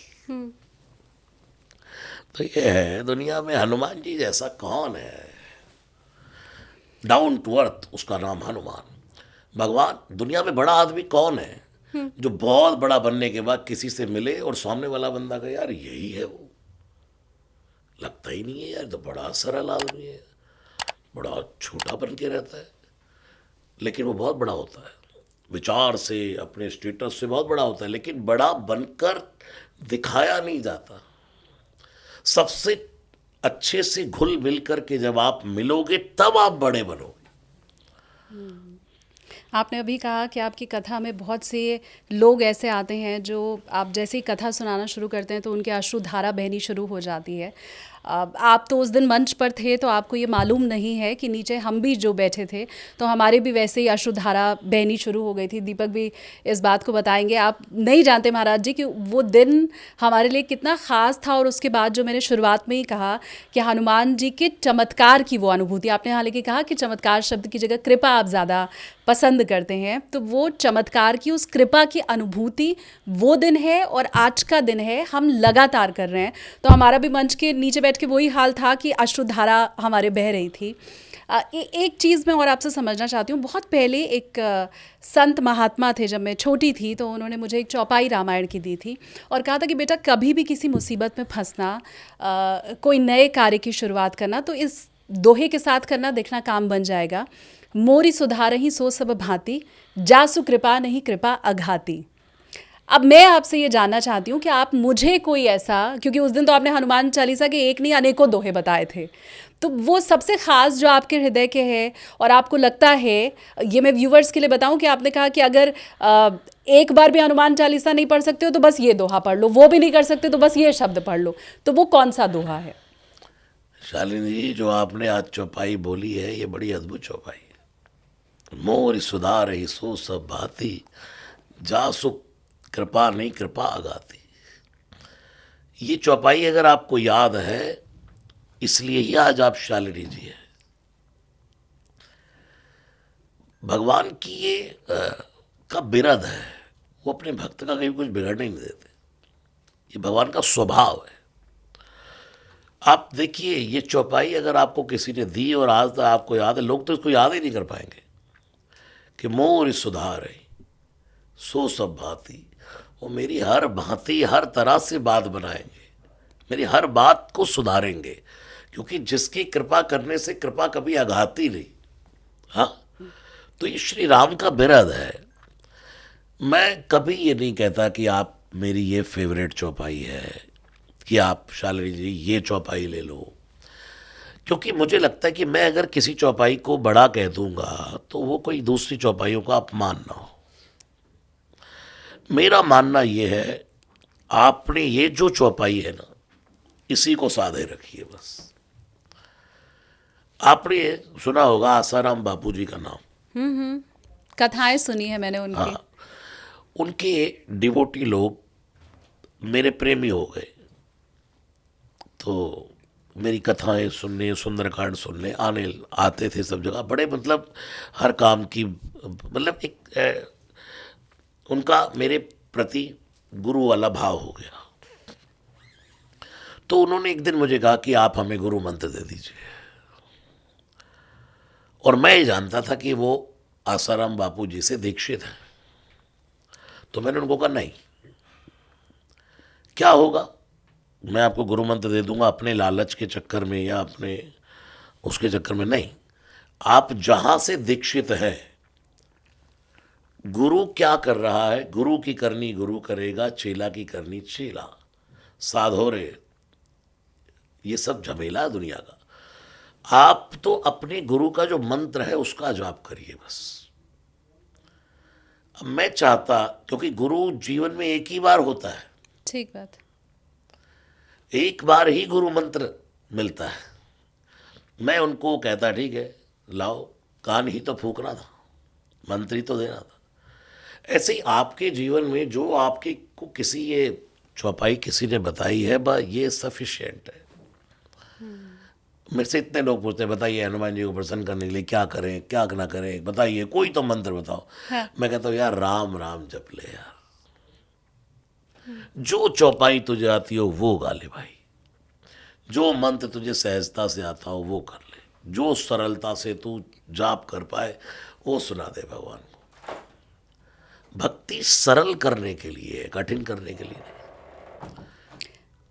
तो ये है दुनिया में हनुमान जी जैसा कौन है? डाउन टू अर्थ, उसका नाम हनुमान। भगवान दुनिया में बड़ा आदमी कौन है जो बहुत बड़ा बनने के बाद किसी से मिले और सामने वाला बंदा कहे यार यही है वो? लगता ही नहीं है यार, तो बड़ा सरल आदमी है, बड़ा छोटा बन के रहता है, लेकिन वो बहुत बड़ा होता है। विचार से, अपने स्टेटस से बहुत बड़ा होता है, लेकिन बड़ा बनकर दिखाया नहीं जाता। सबसे अच्छे से घुल मिल करके जब आप मिलोगे तब आप बड़े बनोगे। आपने अभी कहा कि आपकी कथा में बहुत से लोग ऐसे आते हैं जो आप जैसे ही कथा सुनाना शुरू करते हैं तो उनके अश्रुधारा बहनी शुरू हो जाती है। आप तो उस दिन मंच पर थे तो आपको ये मालूम नहीं है कि नीचे हम भी जो बैठे थे तो हमारे भी वैसे ही अश्रुधारा बहनी शुरू हो गई थी। दीपक भी इस बात को बताएंगे। आप नहीं जानते महाराज जी कि वो दिन हमारे लिए कितना ख़ास था। और उसके बाद जो मैंने शुरुआत में ही कहा कि हनुमान जी के चमत्कार की वो अनुभूति, आपने हालांकि कहा कि चमत्कार शब्द की जगह कृपा आप ज़्यादा पसंद करते हैं, तो वो चमत्कार की, उस कृपा की अनुभूति वो दिन है और आज का दिन है, हम लगातार कर रहे हैं। तो हमारा भी मंच के नीचे बैठ के वही हाल था कि अश्रुधारा हमारे बह रही थी। एक चीज़ मैं और आपसे समझना चाहती हूँ। बहुत पहले एक संत महात्मा थे, जब मैं छोटी थी तो उन्होंने मुझे एक चौपाई रामायण की दी थी और कहा था कि बेटा कभी भी किसी मुसीबत में फंसना, कोई नए कार्य की शुरुआत करना तो इस दोहे के साथ करना, देखना काम बन जाएगा। मोरी सुधारहि सो सब भांति, जासु कृपा नहीं कृपा अघाती। अब मैं आपसे ये जानना चाहती हूँ कि आप मुझे कोई ऐसा, क्योंकि उस दिन तो आपने हनुमान चालीसा के एक नहीं अनेकों दोहे बताए थे, तो वो सबसे ख़ास जो आपके हृदय के है और आपको लगता है, ये मैं व्यूवर्स के लिए बताऊं कि आपने कहा कि अगर एक बार भी हनुमान चालीसा नहीं पढ़ सकते हो तो बस ये दोहा पढ़ लो, वो भी नहीं कर सकते तो बस ये शब्द पढ़ लो, तो वो कौन सा दोहा है? शालिनी जी, जो आपने आज चौपाई बोली है ये बड़ी अद्भुत चौपाई है। मोर सुधारहि सो सब भांति, जासु कृपा नहीं कृपा अगाती। ये चौपाई अगर आपको याद है इसलिए ही आज आप शालिनी जी हैं। भगवान की ये का बिरद है, वो अपने भक्त का कहीं कुछ बिगड़ने नहीं देते। ये भगवान का स्वभाव है। आप देखिए ये चौपाई अगर आपको किसी ने दी और आज तक आपको याद है, लोग तो इसको याद ही नहीं कर पाएंगे कि मोर सुधारहि सो सब भांति। वो मेरी हर भांति, हर तरह से बात बनाएंगे, मेरी हर बात को सुधारेंगे, क्योंकि जिसकी कृपा करने से कृपा कभी आघाती नहीं। हाँ, तो ये श्री राम का बिरद है। मैं कभी ये नहीं कहता कि आप मेरी ये फेवरेट चौपाई है, कि आप शालिनी जी ये चौपाई ले लो, क्योंकि मुझे लगता है कि मैं अगर किसी चौपाई को बड़ा कह दूंगा तो वो कोई दूसरी चौपाइयों का अपमान ना हो। मेरा मानना ये है, आपने ये जो चौपाई है ना, इसी को साधे रखिए बस। आपने सुना होगा आसाराम बापू जी का नाम। कथाएं सुनी है मैंने उनकी। हाँ, उनके डिवोटी लोग मेरे प्रेमी हो गए, तो मेरी कथाएं सुनने, सुंदरकांड सुनने आते थे सब जगह। बड़े मतलब हर काम की मतलब एक उनका मेरे प्रति गुरु वाला भाव हो गया। तो उन्होंने एक दिन मुझे कहा कि आप हमें गुरु मंत्र दे दीजिए, और मैं ये जानता था कि वो आसाराम बापू जी से दीक्षित हैं। तो मैंने उनको कहा नहीं, क्या होगा, मैं आपको गुरु मंत्र दे दूंगा अपने लालच के चक्कर में या अपने उसके चक्कर में नहीं। आप जहां से दीक्षित हैं, गुरु क्या कर रहा है, गुरु की करनी गुरु करेगा, चेला की करनी चेला। साधो रे, ये सब झमेला है दुनिया का। आप तो अपने गुरु का जो मंत्र है उसका जाप करिए बस। अब मैं चाहता, क्योंकि गुरु जीवन में एक ही बार होता है, ठीक बात। एक बार ही गुरु मंत्र मिलता है। मैं उनको कहता ठीक है लाओ, कान ही तो फूकना था, मंत्र ही तो देना था। ऐसे ही आपके जीवन में जो आपके को किसी ये चौपाई किसी ने बताई है, बस ये सफिशिएंट है। मेरे से इतने लोग पूछते हैं बताइए हनुमान जी को प्रसन्न करने के लिए क्या करें क्या ना करें, बताइए कोई तो मंत्र बताओ। हाँ। मैं कहता हूँ यार राम राम जप ले यार, जो चौपाई तुझे आती हो वो गा ले भाई, जो मंत्र तुझे सहजता से आता हो वो कर ले, जो सरलता से तू जाप कर पाए वो सुना दे भगवान को। भक्ति सरल करने के लिए, कठिन करने के लिए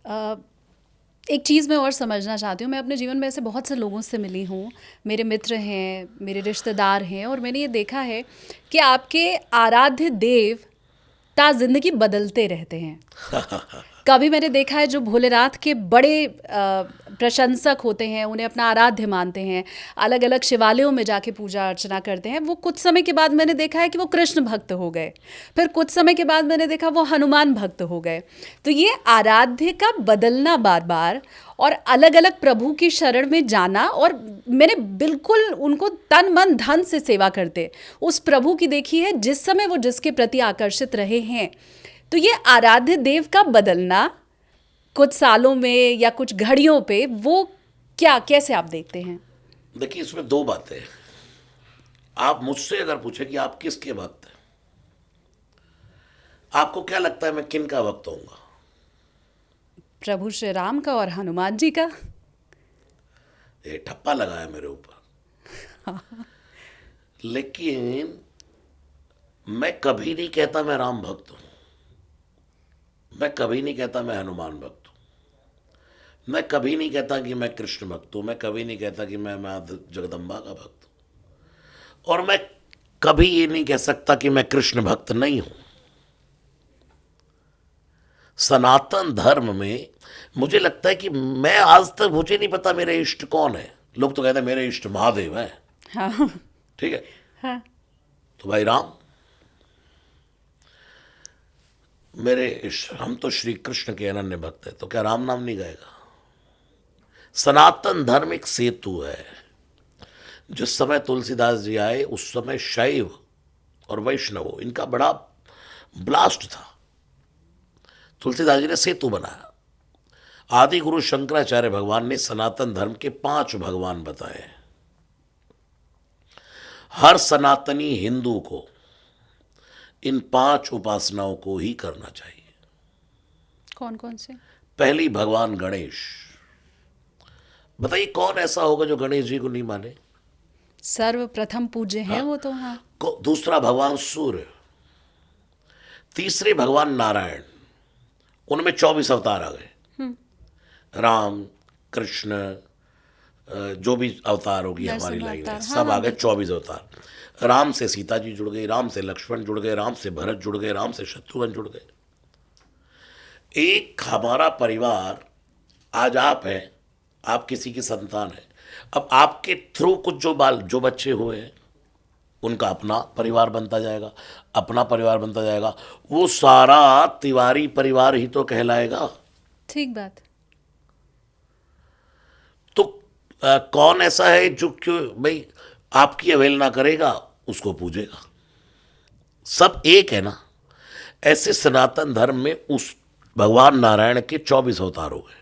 नहीं। एक चीज़ मैं और समझना चाहती हूँ। मैं अपने जीवन में ऐसे बहुत से लोगों से मिली हूँ, मेरे मित्र हैं, मेरे रिश्तेदार हैं, और मैंने ये देखा है कि आपके आराध्य देव ज़िंदगी बदलते रहते हैं। कभी मैंने देखा है जो भोलेनाथ के बड़े प्रशंसक होते हैं, उन्हें अपना आराध्य मानते हैं, अलग अलग शिवालयों में जाके पूजा अर्चना करते हैं, वो कुछ समय के बाद मैंने देखा है कि वो कृष्ण भक्त हो गए, फिर कुछ समय के बाद मैंने देखा वो हनुमान भक्त हो गए। तो ये आराध्य का बदलना बार बार और अलग अलग प्रभु की शरण में जाना, और मैंने बिल्कुल उनको तन मन धन से सेवा करते उस प्रभु की देखी है जिस समय वो जिसके प्रति आकर्षित रहे हैं। तो ये आराध्य देव का बदलना कुछ सालों में या कुछ घड़ियों पे, वो क्या कैसे आप देखते हैं? देखिए इसमें दो बातें हैं। आप मुझसे अगर पूछे कि आप किसके भक्त हैं, आपको क्या लगता है मैं किन का भक्त होऊंगा? प्रभु श्री राम का और हनुमान जी का। ये ठप्पा लगाया मेरे ऊपर। लेकिन मैं कभी नहीं कहता मैं राम भक्त हूं, मैं कभी नहीं कहता मैं हनुमान भक्त हूं, मैं कभी नहीं कहता कि मैं कृष्ण भक्त हूं, मैं कभी नहीं कहता कि मैं मां जगदम्बा का भक्त हूं, और मैं कभी ये नहीं कह सकता कि मैं कृष्ण भक्त नहीं हूं। सनातन धर्म में मुझे लगता है कि मैं आज तक, मुझे नहीं पता मेरे इष्ट कौन है। लोग तो कहते हैं मेरे इष्ट महादेव है। हाँ। ठीक है। हाँ। तो भाई राम मेरे इष्ट, हम तो श्री कृष्ण के अनन्य भक्त हैं, तो क्या राम नाम नहीं गाएगा? सनातन धर्म एक सेतु है। जिस समय तुलसीदास जी आए उस समय शैव और वैष्णव इनका बड़ा ब्लास्ट था। तुलसीदास जी ने सेतु बनाया। आदि गुरु शंकराचार्य भगवान ने सनातन धर्म के 5 भगवान बताए। हर सनातनी हिंदू को इन 5 उपासनाओं को ही करना चाहिए। कौन कौन से? पहली भगवान गणेश। बताइए कौन ऐसा होगा जो गणेश जी को नहीं माने? सर्वप्रथम पूज्य हैं वो तो। हाँ। दूसरा भगवान सूर्य, तीसरे भगवान नारायण, उनमें 24 अवतार आ गए। राम, कृष्ण, जो भी अवतार होगी हमारी नरसिम्हा लाइन है, अवतार, हाँ, सब हाँ, आ गए 24 अवतार। राम से सीता जी जुड़ गई, राम से लक्ष्मण जुड़ गए, राम से भरत जुड़ गए, राम से शत्रुघ्न जुड़ गए। एक हमारा परिवार, आज आप हैं, आप किसी की संतान है, अब आपके थ्रू कुछ जो बच्चे हुए हैं उनका अपना परिवार बनता जाएगा, अपना परिवार बनता जाएगा, वो सारा तिवारी परिवार ही तो कहलाएगा। ठीक बात। तो कौन ऐसा है जो क्यों भाई आपकी अवहेलना करेगा, उसको पूजेगा। सब एक है ना। ऐसे सनातन धर्म में उस भगवान नारायण के 24 अवतार हो गए।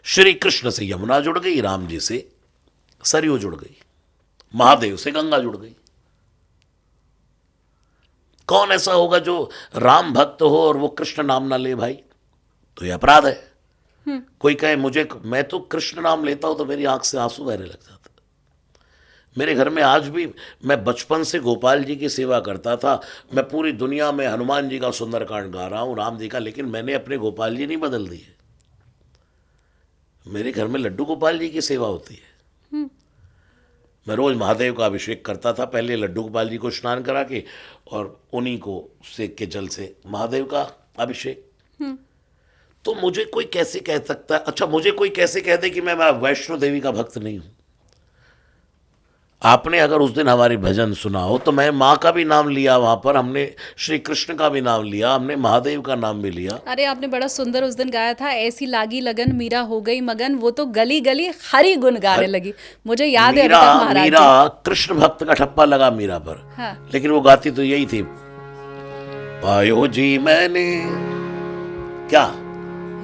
श्री कृष्ण से यमुना जुड़ गई, राम जी से सरयू जुड़ गई, महादेव से गंगा जुड़ गई। कौन ऐसा होगा जो राम भक्त हो और वो कृष्ण नाम ना ले भाई? तो ये अपराध है। कोई कहे मैं तो कृष्ण नाम लेता हूं तो मेरी आंख से आंसू बहने लग जाता। मेरे घर में आज भी, मैं बचपन से गोपाल जी की सेवा करता था, मैं पूरी दुनिया में हनुमान जी का सुंदरकांड गा रहा हूं, राम जी का, लेकिन मैंने अपने गोपाल जी नहीं बदल दिए। मेरे घर में लड्डू गोपाल जी की सेवा होती है। मैं रोज महादेव का अभिषेक करता था, पहले लड्डू गोपाल जी को स्नान करा के और उन्हीं को सेक के जल से महादेव का अभिषेक। तो मुझे कोई कैसे कह सकता है, अच्छा मुझे कोई कैसे कह दे कि मैं वैष्णो देवी का भक्त नहीं हूं? आपने अगर उस दिन हमारी भजन सुना हो तो मैं माँ का भी नाम लिया वहां पर, हमने श्री कृष्ण का भी नाम लिया, हमने महादेव का नाम भी लिया। अरे आपने बड़ा सुंदर उस दिन गाया था, ऐसी लागी लगन मीरा हो गई मगन, वो तो गली गली हरि गुण गाने लगी। मुझे याद है अभी मीरा तक महाराज जी। मीरा कृष्ण भक्त का ठप्पा लगा मीरा पर। हाँ। लेकिन वो गाती तो यही थी, पायो जी मैंने क्या,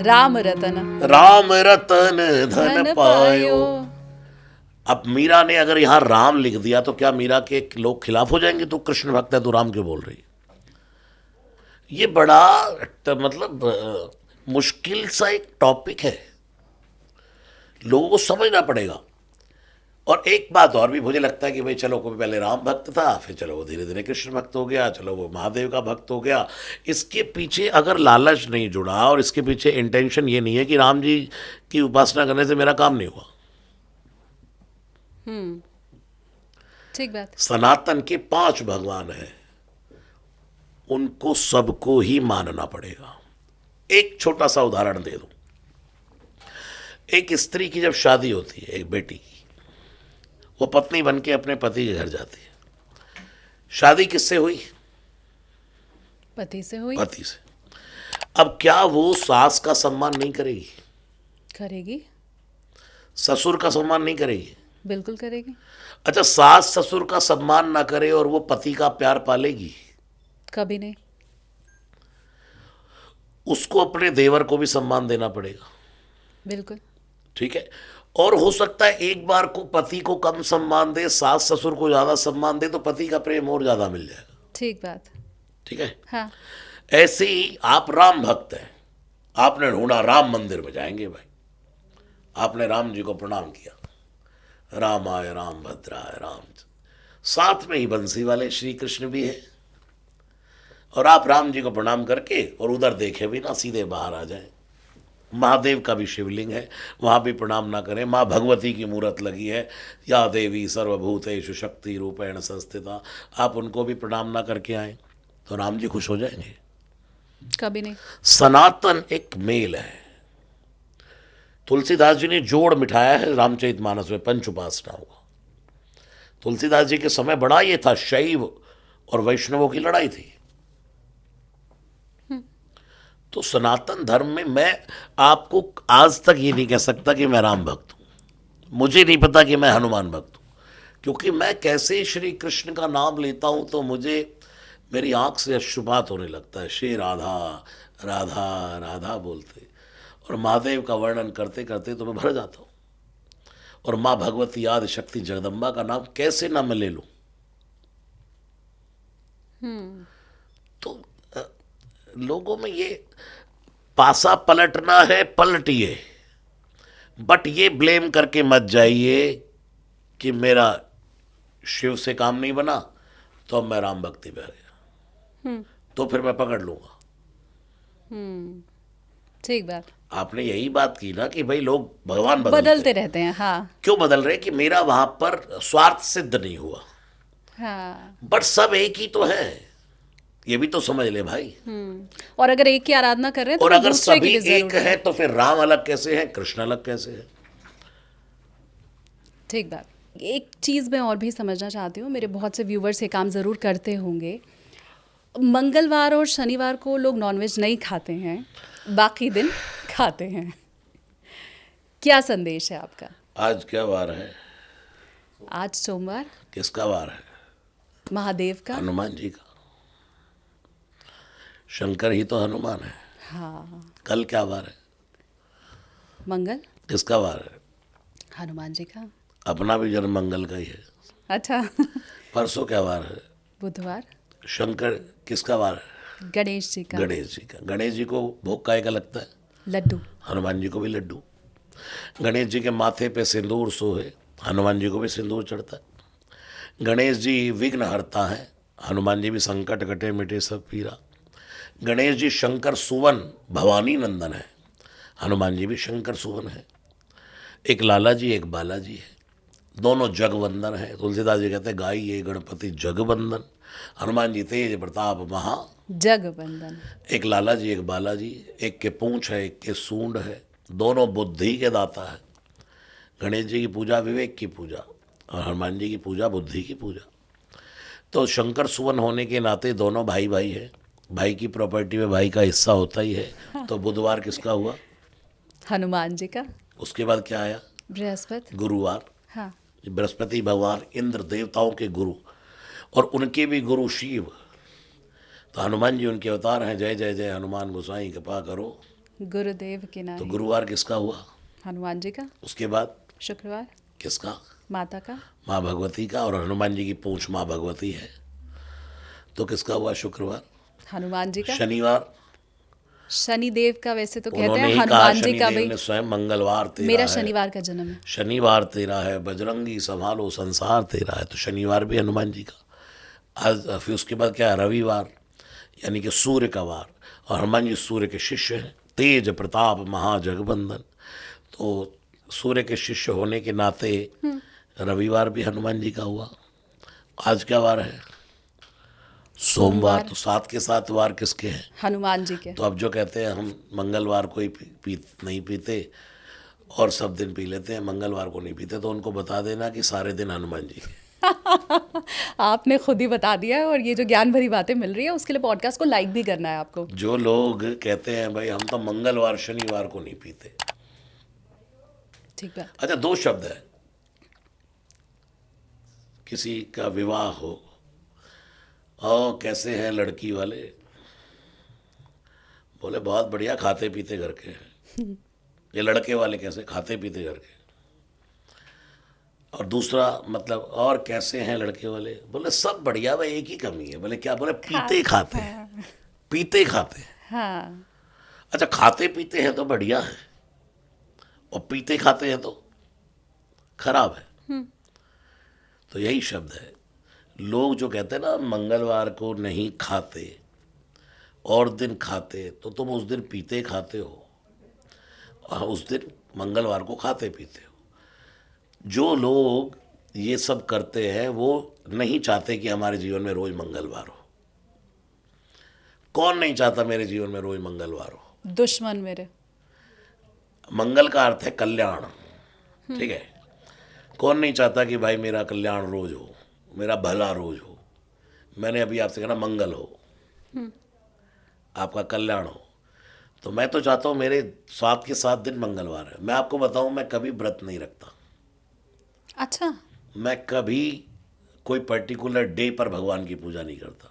राम रतन राम रतन धन पायो। अब मीरा ने अगर यहां राम लिख दिया तो क्या मीरा के लोग खिलाफ हो जाएंगे? तो कृष्ण भक्त है तो राम क्यों बोल रही? ये बड़ा मतलब मुश्किल सा एक टॉपिक है, लोगों को समझना पड़ेगा। और एक बात और भी मुझे लगता है कि भाई चलो कोई पहले राम भक्त था, फिर चलो वो धीरे धीरे कृष्ण भक्त हो गया, चलो वो महादेव का भक्त हो गया। इसके पीछे अगर लालच नहीं जुड़ा और इसके पीछे इंटेंशन ये नहीं है कि राम जी की उपासना करने से मेरा काम नहीं हुआ। ठीक बात। सनातन के 5 भगवान हैं, उनको सबको ही मानना पड़ेगा। एक छोटा सा उदाहरण दे दूं। एक स्त्री की जब शादी होती है, एक बेटी की, वो पत्नी बन के अपने पति के घर जाती है। शादी किससे हुई? पति से हुई। पति से। अब क्या वो सास का सम्मान नहीं करेगी? करेगी। ससुर का सम्मान नहीं करेगी? बिल्कुल करेगी। अच्छा, सास ससुर का सम्मान ना करे और वो पति का प्यार पालेगी? कभी नहीं। उसको अपने देवर को भी सम्मान देना पड़ेगा। बिल्कुल। ठीक है। और हो सकता है एक बार को पति को कम सम्मान दे, सास ससुर को ज्यादा सम्मान दे, तो पति का प्रेम और ज्यादा मिल जाएगा। ठीक बात। ठीक है। हाँ। ऐसे ही आप राम भक्त हैं, आपने ढूंढा राम मंदिर में जाएंगे भाई, आपने राम जी को प्रणाम किया, राम आय राम भद्राय राम, साथ में ही बंसी वाले श्री कृष्ण भी है, और आप राम जी को प्रणाम करके और उधर देखे भी ना, सीधे बाहर आ जाएं। महादेव का भी शिवलिंग है, वहाँ भी प्रणाम ना करें। माँ भगवती की मूर्त लगी है, या देवी सर्वभूतेषु शक्ति रूपेण संस्थिता, आप उनको भी प्रणाम ना करके आए तो राम जी खुश हो जाएंगे? कभी नहीं। सनातन एक मेल है। तुलसीदास जी ने जोड़ मिठाया है रामचरितमानस में पंच उपासनाओं का। तुलसीदास जी के समय बड़ा ये था, शैव और वैष्णवों की लड़ाई थी। तो सनातन धर्म में मैं आपको आज तक ये नहीं कह सकता कि मैं राम भक्त हूं। मुझे नहीं पता कि मैं हनुमान भक्त हूं, क्योंकि मैं कैसे श्री कृष्ण का नाम लेता हूं तो मुझे मेरी आंख से अश्रुपात होने लगता है। श्री राधा राधा राधा बोलते और महादेव का वर्णन करते करते तो मैं भर जाता हूं। और माँ भगवती आदि शक्ति जगदम्बा का नाम कैसे ना मैं ले लूं? तो लोगों में ये पासा पलटना है, पलटिए, बट ये ब्लेम करके मत जाइए कि मेरा शिव से काम नहीं बना तो अब मैं राम भक्ति पे आ गया, तो फिर मैं पकड़ लूंगा। ठीक बात। आपने यही बात की ना कि भाई लोग भगवान बदलते रहते हैं। हाँ क्यों बदल रहे? कि मेरा वहां पर स्वार्थ सिद्ध नहीं हुआ, हाँ। बट सब एक ही तो है, ये भी तो समझ ले भाई। और अगर एक की आराधना कर रहे हैं तो और फिर अगर दूसरे की सभी भी एक जरूरत है है। तो फिर राम अलग कैसे है, कृष्ण अलग कैसे है? ठीक बात। एक चीज़ मैं और भी समझना चाहती हूँ, मेरे बहुत से व्यूवर्स ये काम ज़रूर करते होंगे। मंगलवार और शनिवार को लोग नॉनवेज नहीं खाते हैं, बाकी दिन खाते हैं। क्या संदेश है आपका? आज क्या वार है? आज सोमवार। किसका वार है? महादेव का। हनुमान जी का। शंकर ही तो हनुमान है। हाँ। कल क्या वार है? मंगल। किसका वार है? हनुमान जी का। अपना भी जन्म मंगल का ही है। अच्छा। परसों क्या वार है? बुधवार। शंकर किसका वार है? गणेश जी का। गणेश जी का। गणेश जी को भोग काय का लगता है? लड्डू। हनुमान जी को भी लड्डू। गणेश जी के माथे पे सिंदूर सोहे, हनुमान जी को भी सिंदूर चढ़ता है। गणेश जी विघ्न हरता है, हनुमान जी भी संकट कटे मिटे सब पीरा। गणेश जी शंकर सुवन भवानी नंदन है, हनुमान जी भी शंकर सुवन है। एक लाला जी एक बालाजी है, दोनों जगवंदन है। तुलसीदास जी कहते हैं गाई ये गणपति जगवंदन। हनुमान जी तेज प्रताप महा जगबंदन। एक लाला जी एक बालाजी, एक के पूंछ है एक के सूंड है, दोनों बुद्धि के दाता है। गणेश जी की पूजा विवेक की पूजा और हनुमान जी की पूजा बुद्धि की पूजा। तो शंकर सुवन होने के नाते दोनों भाई भाई है, भाई की प्रॉपर्टी में भाई का हिस्सा होता ही है। तो बुधवार किसका हुआ? हनुमान जी का। उसके बाद क्या आया? बृहस्पति। गुरुवार। हाँ। बृहस्पति भगवान इंद्र देवताओं के गुरु और उनके भी गुरु शिव, तो हनुमान जी उनके अवतार हैं। जय जय जय हनुमान गोसाई कृपा करो। गुरुदेव के तो नाम। गुरुवार किसका हुआ? हनुमान जी का। उसके बाद शुक्रवार। किसका? माता का। माँ भगवती का। और हनुमान जी की पूंछ माँ भगवती है, तो किसका हुआ? शुक्रवार। हनुमान जी का। शनिवार शनिदेव का वैसे तो कहते उन्होंने हैं, ही कहा, हनुमान जी का शनिदेव भी। ने स्वयं मंगलवार तेरा मेरा है, शनिवार का जन्म है। शनिवार तेरा है, बजरंगी संभालो संसार तेरा है। तो शनिवार भी हनुमान जी का। आज फिर उसके बाद क्या है? रविवार, यानी कि सूर्य का वार, और हनुमान जी सूर्य के शिष्य हैं। तेज प्रताप महाजगबंदन, तो सूर्य के शिष्य होने के नाते रविवार भी हनुमान जी का हुआ। आज क्या वार है? सोमवार। तो 7 के 7 वार किसके हैं? हनुमान जी के। तो अब जो कहते हैं हम मंगलवार को ही नहीं पीते और सब दिन पी लेते हैं, मंगलवार को नहीं पीते, तो उनको बता देना कि सारे दिन हनुमान जी के। आपने खुद ही बता दिया है, और ये जो ज्ञान भरी बातें मिल रही है उसके लिए पॉडकास्ट को लाइक भी करना है आपको। जो लोग कहते हैं भाई हम तो मंगलवार शनिवार को नहीं पीते। ठीक है। अच्छा, 2 शब्द है, किसी का विवाह हो, ओ कैसे हैं लड़की वाले, बोले बहुत बढ़िया खाते पीते घर के हैं। ये लड़के वाले कैसे? खाते पीते घर के। और दूसरा मतलब, और कैसे हैं लड़के वाले? बोले सब बढ़िया, भाई एक ही कमी है। बोले क्या? बोले पीते खाते हैं, पीते खाते हैं। हाँ। अच्छा, खाते पीते हैं तो बढ़िया है, और पीते खाते हैं तो खराब है। तो यही शब्द है। लोग जो कहते हैं ना मंगलवार को नहीं खाते और दिन खाते, तो तुम उस दिन पीते खाते हो और उस दिन मंगलवार को खाते पीते हो। जो लोग ये सब करते हैं वो नहीं चाहते कि हमारे जीवन में रोज मंगलवार हो। कौन नहीं चाहता मेरे जीवन में रोज मंगलवार हो? दुश्मन मेरे। मंगल का अर्थ है कल्याण, ठीक है। कौन नहीं चाहता कि भाई मेरा कल्याण रोज हो, मेरा भला रोज हो। मैंने अभी आपसे कहा ना मंगल हो, आपका कल्याण हो, तो मैं तो चाहता हूँ मेरे 7 के 7 दिन मंगलवार है। मैं आपको बताऊँ, मैं कभी व्रत नहीं रखता। अच्छा। मैं कभी कोई पर्टिकुलर डे पर भगवान की पूजा नहीं करता।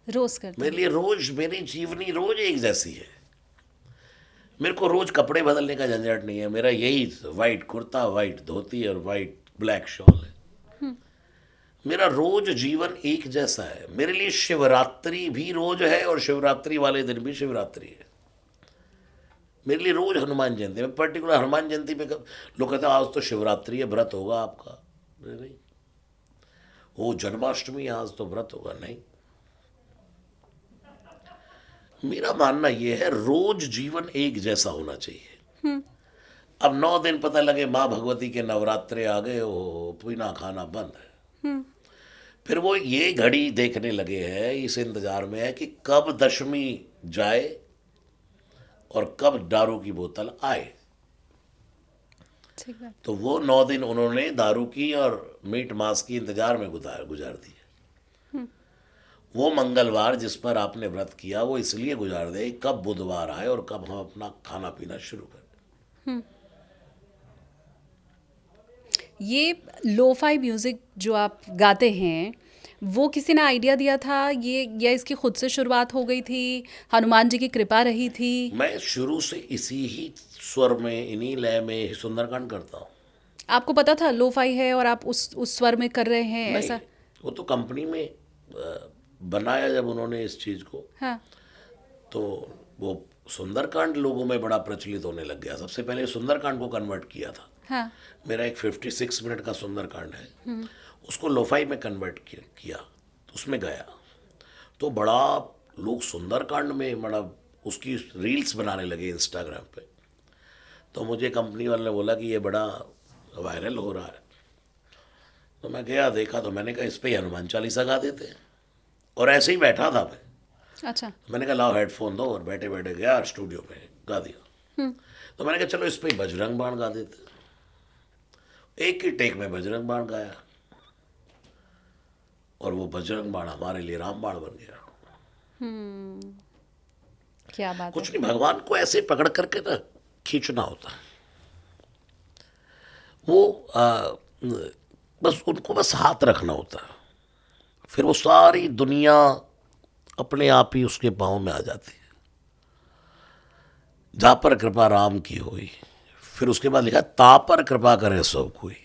रोज करते मेरे लिए रोज, मेरी जीवनी रोज एक जैसी है। मेरे को रोज कपड़े बदलने का झंझट नहीं है। मेरा यही वाइट कुर्ता, वाइट धोती और वाइट ब्लैक शॉल है। मेरा रोज जीवन एक जैसा है। मेरे लिए शिवरात्रि भी रोज है और शिवरात्रि वाले दिन भी शिवरात्रि है। मेरे लिए रोज हनुमान जयंती। मैं पर्टिकुलर हनुमान जयंती पे लोग कहते हैं आज तो शिवरात्रि है, व्रत होगा आपका। नहीं, वो जन्माष्टमी है, आज तो व्रत होगा। नहीं, मेरा मानना यह है रोज जीवन एक जैसा होना चाहिए। अब 9 दिन पता लगे माँ भगवती के नवरात्रे आ गए, हो पीना खाना बंद है, फिर वो ये घड़ी देखने लगे हैं, इस इंतजार में है कि कब दशमी जाए और कब दारू की बोतल आए। ठीक बात। तो वो 9 दिन उन्होंने दारू की और मीट मांस की इंतजार में गुजार दिए। वो मंगलवार जिस पर आपने व्रत किया वो इसलिए गुजार दे कब बुधवार आए और कब हम अपना खाना पीना शुरू करें। ये लोफाई म्यूजिक जो आप गाते हैं, वो किसी ने आइडिया दिया था ये, या इसकी खुद से शुरुआत हो गई थी, हनुमान जी की कृपा रही थी? मैं शुरू से इसी ही स्वर में, इन्हीं लय में ही सुंदरकांड करता हूँ। आपको पता था लोफाई है और आप उस स्वर में कर रहे हैं नहीं, ऐसा? वो तो कंपनी में बनाया जब उन्होंने इस चीज को, हाँ। तो वो सुंदरकांड लोगों में बड़ा प्रचलित होने लग गया। सबसे पहले सुंदरकांड को कन्वर्ट किया था। हाँ। मेरा एक 56 मिनट का सुंदरकांड है, उसको लोफाई में कन्वर्ट किया, तो उसमें गया तो बड़ा लोग सुंदरकांड में बड़ा उसकी रील्स बनाने लगे इंस्टाग्राम पे। तो मुझे कंपनी वाले ने बोला कि ये बड़ा वायरल हो रहा है। तो मैं गया, देखा, तो मैंने कहा इस पे हनुमान चालीसा गा देते हैं। और ऐसे ही बैठा था मैं, अच्छा। तो मैंने कहा लाओ हेडफोन दो, और बैठे बैठे गया स्टूडियो में गा दिया। तो मैंने कहा चलो इस पे बजरंग बाण गा देते। एक ही टेक में बजरंग बाण गाया और वो बजरंग बाण हमारे लिए राम बाण बन गया। क्या बात है। कुछ नहीं, भगवान को ऐसे पकड़ करके ना खींचना होता है। वो बस उनको बस हाथ रखना होता है, फिर वो सारी दुनिया अपने आप ही उसके पाँव में आ जाती है। जा पर कृपा राम की हुई, फिर उसके बाद लिखा ता पर कृपा करे सब कोई।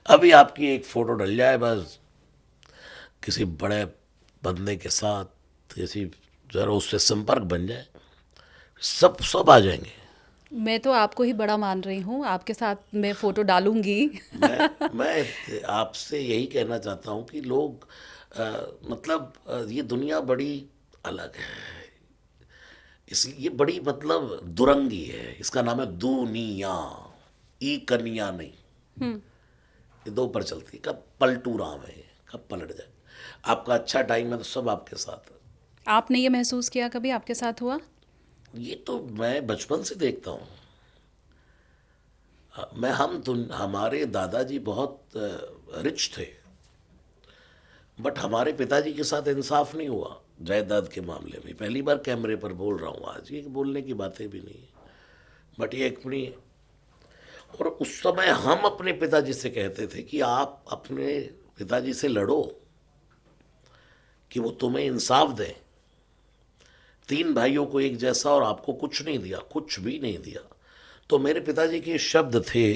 अभी आपकी एक फोटो डल जाए बस किसी बड़े बंदे के साथ, किसी जरा उससे संपर्क बन जाए, सब आ जाएंगे। मैं तो आपको ही बड़ा मान रही हूँ, आपके साथ मैं फोटो डालूंगी। मैं आपसे यही कहना चाहता हूँ कि लोग मतलब ये दुनिया बड़ी अलग है, ये बड़ी मतलब दुरंगी है। इसका नाम है दुनिया, ई कन्या नहीं। ये दो पर चलती है, कब पलटू राम है, कब पलट जाए। आपका अच्छा टाइम है तो सब आपके साथ है। आपने ये महसूस किया कभी आपके साथ हुआ? ये तो मैं बचपन से देखता हूँ। हमारे दादाजी बहुत रिच थे, बट हमारे पिताजी के साथ इंसाफ नहीं हुआ जायदाद के मामले में। पहली बार कैमरे पर बोल रहा हूँ आज, ये बोलने की बातें भी नहीं है, बट ये अपनी। और उस समय हम अपने पिताजी से कहते थे कि आप अपने पिताजी से लड़ो कि वो तुम्हें इंसाफ दें। 3 भाइयों को एक जैसा और आपको कुछ नहीं दिया, कुछ भी नहीं दिया। तो मेरे पिताजी के शब्द थे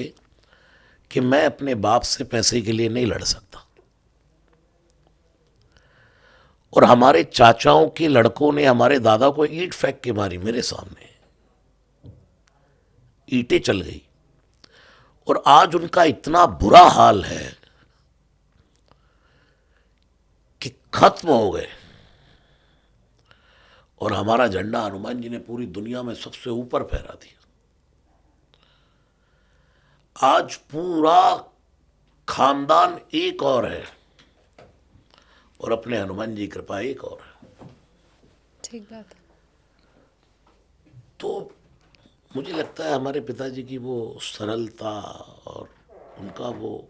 कि मैं अपने बाप से पैसे के लिए नहीं लड़ सकता। और हमारे चाचाओं के लड़कों ने हमारे दादा को ईंट फेंक के मारी मेरे सामने, ईंटें चल गई। और आज उनका इतना बुरा हाल है कि खत्म हो गए। और हमारा झंडा हनुमान जी ने पूरी दुनिया में सबसे ऊपर फहरा दिया। आज पूरा खानदान एक और है और अपने हनुमान जी की कृपा एक और है। ठीक बात है। तो मुझे लगता है हमारे पिताजी की वो सरलता और उनका वो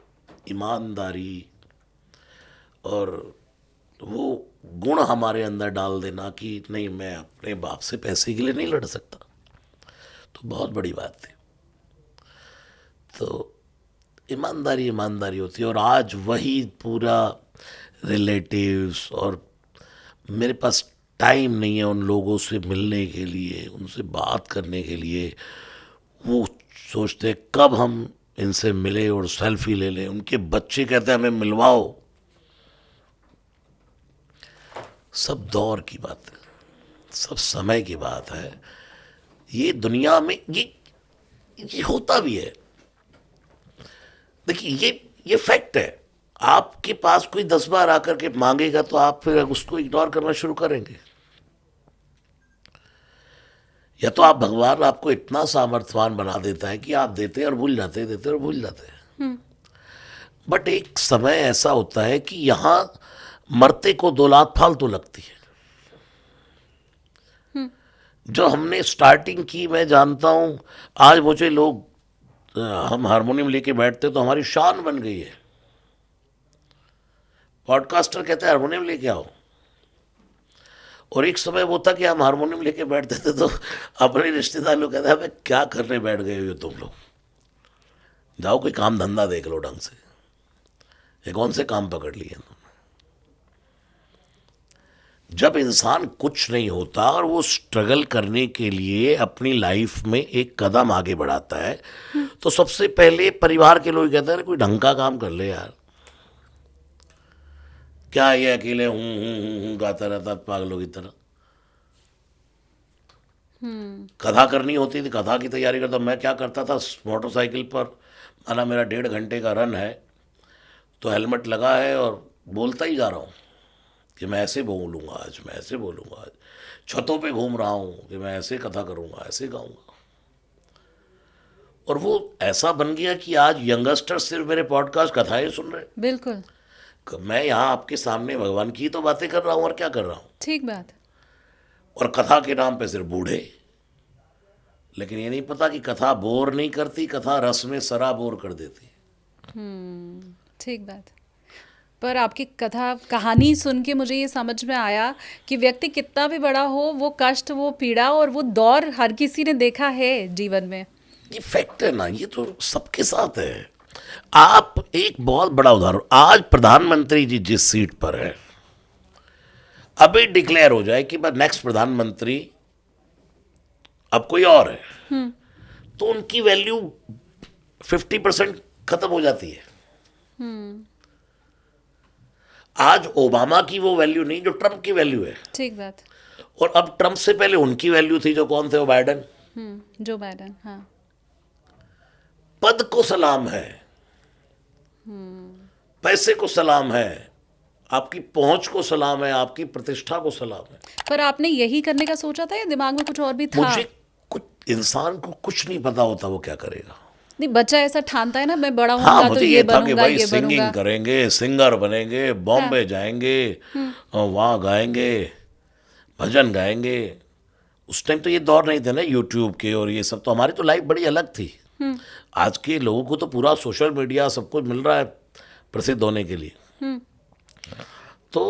ईमानदारी और वो गुण हमारे अंदर डाल देना कि नहीं, मैं अपने बाप से पैसे के लिए नहीं लड़ सकता, तो बहुत बड़ी बात थी। तो ईमानदारी ईमानदारी होती है। और आज वही पूरा रिलेटिव्स, और मेरे पास टाइम नहीं है उन लोगों से मिलने के लिए, उनसे बात करने के लिए। वो सोचते कब हम इनसे मिले और सेल्फी ले लें। उनके बच्चे कहते हैं हमें मिलवाओ। सब दौर की बात है, सब समय की बात है। ये दुनिया में ये होता भी है। देखिए ये फैक्ट है। आपके पास कोई 10 बार आकर के मांगेगा तो आप फिर उसको इग्नोर करना शुरू करेंगे। या तो आप भगवान आपको इतना सामर्थ्यवान बना देता है कि आप देते हैं और भूल जाते हैं, देते हैं और भूल जाते हैं। बट एक समय ऐसा होता है कि यहाँ मरते को 2 लात फालतू लगती है। जो हमने स्टार्टिंग की, मैं जानता हूँ आज मुझे लोग हम हारमोनियम लेके बैठते तो हमारी शान बन गई है। पॉडकास्टर कहते हैं हारमोनियम लेके आओ, और एक समय वो था कि हम हारमोनियम लेके बैठते थे तो अपने रिश्तेदार लोग कहते हैं हमें क्या करने बैठ गए हो तुम लोग, जाओ कोई काम धंधा देख लो ढंग से, ये कौन से काम पकड़ लिए तुमने। जब इंसान कुछ नहीं होता और वो स्ट्रगल करने के लिए अपनी लाइफ में एक कदम आगे बढ़ाता है, तो सबसे पहले परिवार के लोग कहते हैं कोई ढंग का काम कर ले यार, क्या ये अकेले हूँ गाता रहता पागलों की तरह। कथा करनी होती थी, कथा की तैयारी करता, मैं क्या करता था मोटरसाइकिल पर, माना मेरा 1.5 घंटे का रन है तो हेलमेट लगा है और बोलता ही जा रहा हूँ कि मैं ऐसे बोलूँगा आज, मैं ऐसे बोलूँगा आज, छतों पे घूम रहा हूँ कि मैं ऐसे कथा करूँगा, ऐसे गाऊँगा। और वो ऐसा बन गया कि आज यंगस्टर सिर्फ मेरे पॉडकास्ट कथाएं सुन रहे हैं। बिल्कुल मैं यहाँ आपके सामने भगवान की तो बातें कर रहा हूँ और क्या कर रहा हूँ, ठीक बात। और कथा के नाम पे सिर्फ बूढ़े। लेकिन ये नहीं पता कि कथा बोर नहीं करती, कथा रस में सरा बोर कर देती। ठीक बात। पर आपकी कथा कहानी सुन के मुझे ये समझ में आया कि व्यक्ति कितना भी बड़ा हो, वो कष्ट, वो पीड़ा और वो दौर हर किसी ने देखा है जीवन में। ये फैक्ट है ना, ये तो सबके साथ है। आप एक बहुत बड़ा उदाहरण, आज प्रधानमंत्री जी जिस सीट पर है, अभी डिक्लेयर हो जाए कि नेक्स्ट प्रधानमंत्री अब कोई और है, तो उनकी वैल्यू 50% खत्म हो जाती है। आज ओबामा की वो वैल्यू नहीं जो ट्रंप की वैल्यू है। ठीक बात। और अब ट्रंप से पहले उनकी वैल्यू थी, जो कौन थे, वो बाइडेन। जो बाइडेन, हाँ। पद को सलाम है, पैसे को सलाम है, आपकी पहुंच को सलाम है, आपकी प्रतिष्ठा को सलाम है। पर आपने यही करने का सोचा था या दिमाग में कुछ और भी था? मुझे कुछ, इंसान को कुछ नहीं पता होता वो क्या करेगा। नहीं, बच्चा ऐसा ठानता है ना, मैं बड़ा हाँ, होऊंगा तो मुझे ये था कि बनूंगा, भाई ये सिंगिंग बनूंगा। करेंगे, सिंगर बनेंगे, बॉम्बे जाएंगे और वहाँ गाएंगे, भजन गाएंगे। उस टाइम तो ये दौर नहीं थे ना यूट्यूब के और ये सब, तो हमारी तो लाइफ बड़ी अलग थी। आज के लोगों को तो पूरा सोशल मीडिया सब कुछ मिल रहा है प्रसिद्ध होने के लिए। तो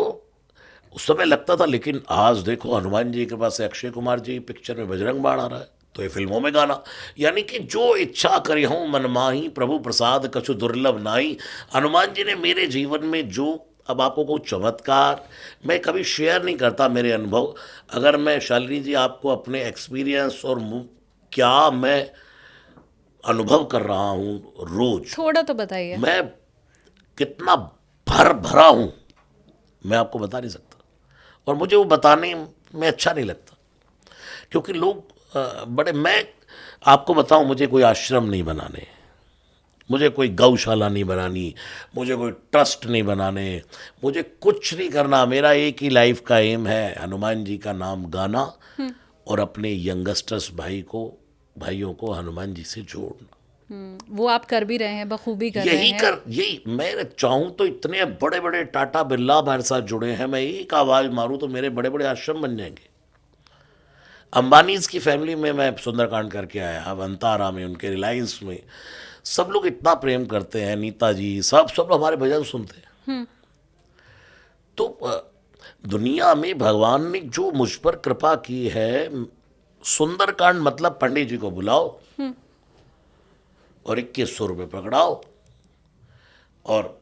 उस समय लगता था, लेकिन आज देखो हनुमान जी के पास अक्षय कुमार जी पिक्चर में बजरंग बाण आ रहा है, तो ये फिल्मों में गाना, यानी कि जो इच्छा करी हूँ मन माही, प्रभु प्रसाद कछु दुर्लभ नाई। हनुमान जी ने मेरे जीवन में जो, अब आपको कोई चमत्कार मैं कभी शेयर नहीं करता मेरे अनुभव, अगर मैं शालिनी जी आपको अपने एक्सपीरियंस और क्या मैं अनुभव कर रहा हूँ रोज, थोड़ा तो बताइए। मैं कितना भरा हूँ मैं आपको बता नहीं सकता। और मुझे वो बताने में अच्छा नहीं लगता, क्योंकि लोग बड़े, मैं आपको बताऊं, मुझे कोई आश्रम नहीं बनाने, मुझे कोई गौशाला नहीं बनानी, मुझे कोई ट्रस्ट नहीं बनाने, मुझे कुछ नहीं करना। मेरा एक ही लाइफ का एम है, हनुमान जी का नाम गाना और अपने यंगस्टर्स भाइयों को हनुमान जी से जोड़ना। वो आप कर भी रहे हैं, बखूबी कर रहे हैं। यही मैं चाहूँ तो इतने बड़े बड़े टाटा बिरला हमारे साथ जुड़े हैं, मैं एक आवाज़ मारूँ तो मेरे बड़े बड़े आश्रम बन जाएंगे। अंबानीज की फैमिली में मैं सुंदरकांड करके आया, अब अंतारा में, उनके रिलायंस में सब लोग इतना प्रेम करते हैं, नीता जी सब लोग हमारे भजन सुनते हैं। तो दुनिया में भगवान ने जो मुझ पर कृपा की है, सुंदरकांड मतलब पंडित जी को बुलाओ और 2100 रुपये पकड़ाओ, और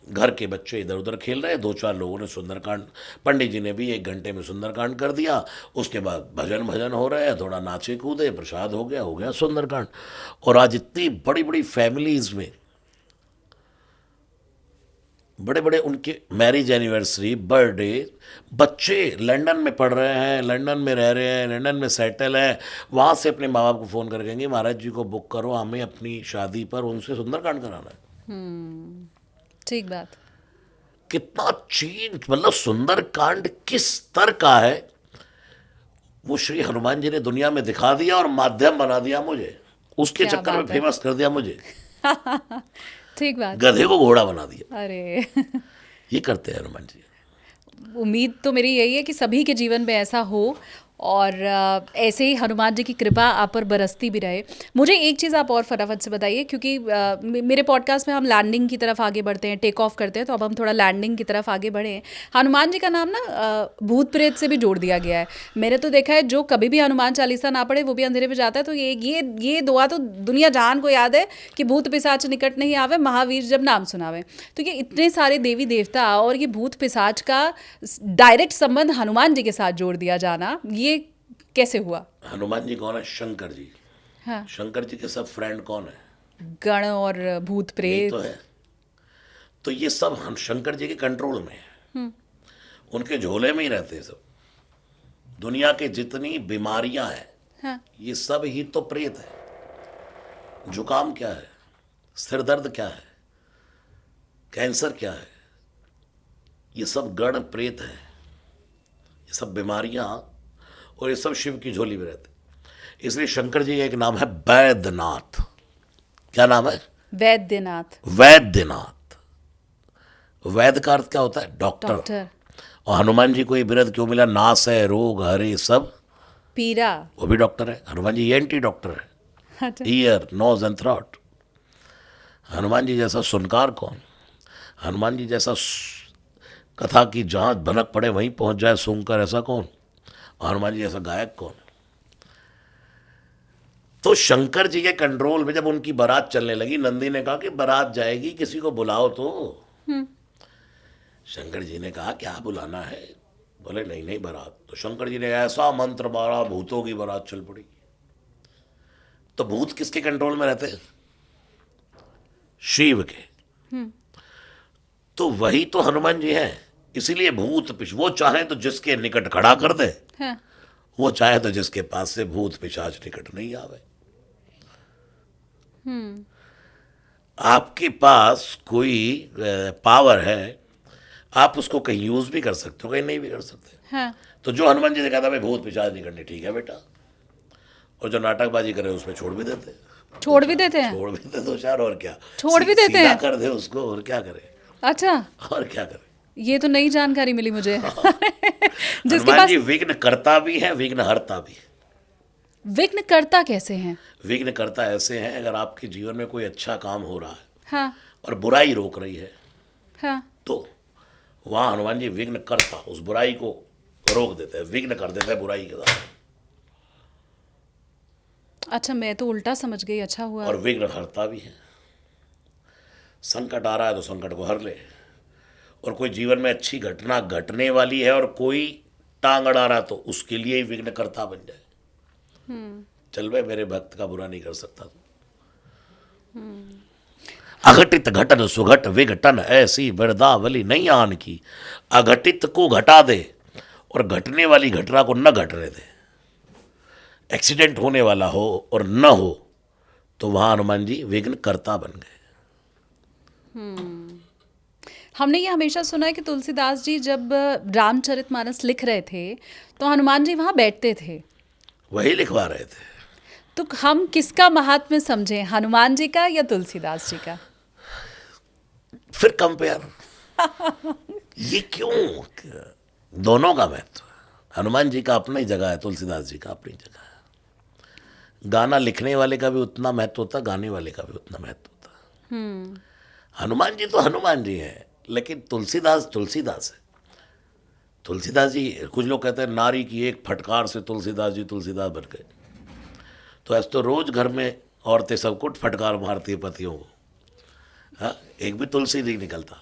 घर के बच्चे इधर उधर खेल रहे, 2-4 लोगों ने सुंदरकांड, पंडित जी ने भी 1 घंटे में सुंदरकांड कर दिया, उसके बाद भजन हो रहे हैं, थोड़ा नाचे कूदे, प्रसाद हो गया सुंदरकांड। और आज इतनी बड़ी बड़ी फैमिलीज में बड़े बड़े उनके मैरिज एनिवर्सरी, बर्थडे, बच्चे लंदन में पढ़ रहे हैं, लंदन में रह रहे हैं, लंदन में सेटल हैं, वहाँ से अपने माँ बाप को फ़ोन कर कहेंगे महाराज जी को बुक करो, हमें अपनी शादी पर उनसे सुंदरकांड कराना है। ठीक बात। कितना चेंज, मतलब सुंदरकांड किस स्तर का है वो श्री हनुमान जी ने दुनिया में दिखा दिया और माध्यम बना दिया मुझे, उसके क्या चक्कर में बात है। फेमस कर दिया मुझे, ठीक बात। गधे को घोड़ा बना दिया। अरे ये करते हैं हनुमान जी। उम्मीद तो मेरी यही है कि सभी के जीवन में ऐसा हो और ऐसे ही हनुमान जी की कृपा आप पर बरसती भी रहे। मुझे एक चीज़ आप और फटाफट से बताइए, क्योंकि मेरे पॉडकास्ट में हम लैंडिंग की तरफ आगे बढ़ते हैं, टेक ऑफ करते हैं, तो अब हम थोड़ा लैंडिंग की तरफ आगे बढ़े हैं। हनुमान जी का नाम ना भूत प्रेत से भी जोड़ दिया गया है। मैंने तो देखा है जो कभी भी हनुमान चालीसा ना पढ़े वो भी अंधेरे में जाता है। तो ये दुआ तो दुनिया जहान को याद है कि भूत पिशाच निकट नहीं आवे, महावीर जब नाम सुनावे। तो ये इतने सारे देवी देवता और ये भूत पिशाच का डायरेक्ट संबंध हनुमान जी के साथ जोड़ दिया जाना, ये कैसे हुआ? हनुमान जी कौन है? शंकर जी। हाँ, शंकर जी के सब फ्रेंड कौन है? गण और भूत यही प्रेत। तो है। तो ये सब हम शंकर जी के कंट्रोल में है, उनके झोले में ही रहते हैं सब। दुनिया के जितनी बीमारियां हैं हाँ, ये सब ही तो प्रेत है। जुकाम क्या है? सिर दर्द क्या है? कैंसर क्या है? ये सब गण प्रेत है। ये सब बीमारियां और ये सब शिव की झोली में रहते। इसलिए शंकर जी का एक नाम है वैद्यनाथ। क्या नाम है? वैद्यनाथ। वैद्यनाथ। वैद्य का अर्थ क्या होता है? डॉक्टर। डॉक्टर। और हनुमान जी को ये बिरुद क्यों मिला? नास है, रोग हरे सब, पीरा। वो भी डॉक्टर है। हनुमान जी एंटी डॉक्टर है। अच्छा। Ear, nose and throat. Hanuman ji जैसा सुनकार कौन? हनुमान जी जैसा कथा की जहाँ भनक पड़े वहीं पहुंच जाए सुनकर, ऐसा कौन? और हनुमान जी जैसा गायक कौन? तो शंकर जी के कंट्रोल में जब उनकी बारात चलने लगी, नंदी ने कहा कि बारात जाएगी, किसी को बुलाओ तो। शंकर जी ने कहा क्या बुलाना है? बोले नहीं नहीं बारात। तो शंकर जी ने ऐसा मंत्र मारा, भूतों की बारात चल पड़ी। तो भूत किसके कंट्रोल में रहते हैं? शिव के। तो वही तो हनुमान जी हैं। इसीलिए भूत पिश वो चाहे तो जिसके निकट खड़ा कर दे, हाँ, वो चाहे तो जिसके पास से भूत पिशाच निकट नहीं आवे। आपके पास कोई पावर है, आप उसको कहीं यूज भी कर सकते हो, कहीं नहीं भी कर सकते। हाँ। तो जो हनुमान जी ने कहा था भाई भूत पिशाच नहीं करनी, ठीक है बेटा। और जो नाटकबाजी करे उसमें छोड़ भी देते। छोड़ भी देते हैं? छोड़ भी दे दो चार, और क्या। छोड़ भी देते सीधा हैं? कर दे उसको, और क्या करे। अच्छा, और क्या करे। ये तो नई जानकारी मिली मुझे। जिसके हनुमान पास जी विघ्न करता भी है, विघ्न हरता भी। विघ्न करता कैसे हैं? विघ्न करता ऐसे हैं, अगर आपके जीवन में कोई अच्छा काम हो रहा है हाँ, और बुराई रोक रही है, हाँ। तो वहां हनुमान जी विघ्न करता उस बुराई को रोक देते हैं, विघ्न कर देते हैं बुराई के साथ। अच्छा, मैं तो उल्टा समझ गई। अच्छा हुआ। और विघ्न हरता भी है। संकट आ रहा है तो संकट को हर ले। और कोई जीवन में अच्छी घटना घटने वाली है और कोई टांग अड़ा रहा, तो उसके लिए ही विघ्न करता बन जाए। चल भाई, मेरे भक्त का बुरा नहीं कर सकता तू। अघटित घटन सुघट विघटन, ऐसी बिरदावली नहीं आन की। अघटित को घटा दे और घटने वाली घटना को न घटने दे। एक्सीडेंट होने वाला हो और न हो, तो वहां हनुमान जी विघ्न करता बन गए। हमने ये हमेशा सुना है कि तुलसीदास जी जब रामचरितमानस लिख रहे थे तो हनुमान जी वहाँ बैठते थे। वही लिखवा रहे थे। तो हम किसका महात्म्य समझें, हनुमान जी का या तुलसीदास जी का? फिर कंपेयर। ये क्यों? दोनों का महत्व है। हनुमान जी का अपनी जगह है, तुलसीदास जी का अपनी जगह है। गाना लिखने वाले का भी उतना महत्व होता, गाने वाले का भी उतना महत्व होता। हनुमान जी तो हनुमान जी हैं, लेकिन तुलसीदास तुलसीदास है। तुलसीदास जी, कुछ लोग कहते हैं नारी की एक फटकार से तुलसीदास जी तुलसीदास बन गए। तो ऐसे तो रोज घर में औरतें सबको फटकार मारती है पतियों को। हाँ, एक भी तुलसी नहीं निकलता।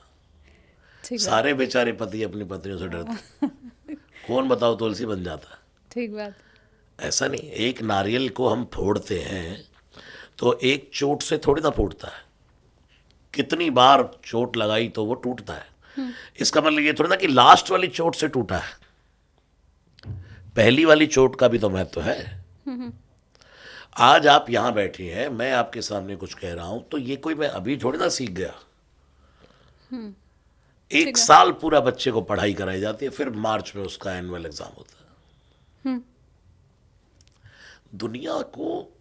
ठीक बात। सारे बेचारे पति अपनी पत्नियों से डरते। कौन बताओ तुलसी बन जाता? ठीक बात। ऐसा नहीं। एक नारियल को हम फोड़ते हैं तो एक चोट से थोड़ी ना फूटता है, कितनी बार चोट लगाई तो वो टूटता है। इसका मतलब ये थोड़ी ना कि लास्ट वाली चोट से टूटा है, पहली वाली चोट का भी तो महत्व है। आज आप यहां बैठी हैं, मैं आपके सामने कुछ कह रहा हूं, तो ये कोई मैं अभी थोड़ी ना सीख गया। एक साल पूरा बच्चे को पढ़ाई कराई जाती है, फिर मार्च में उसका एनुअल एग्जाम होता है। दुनिया को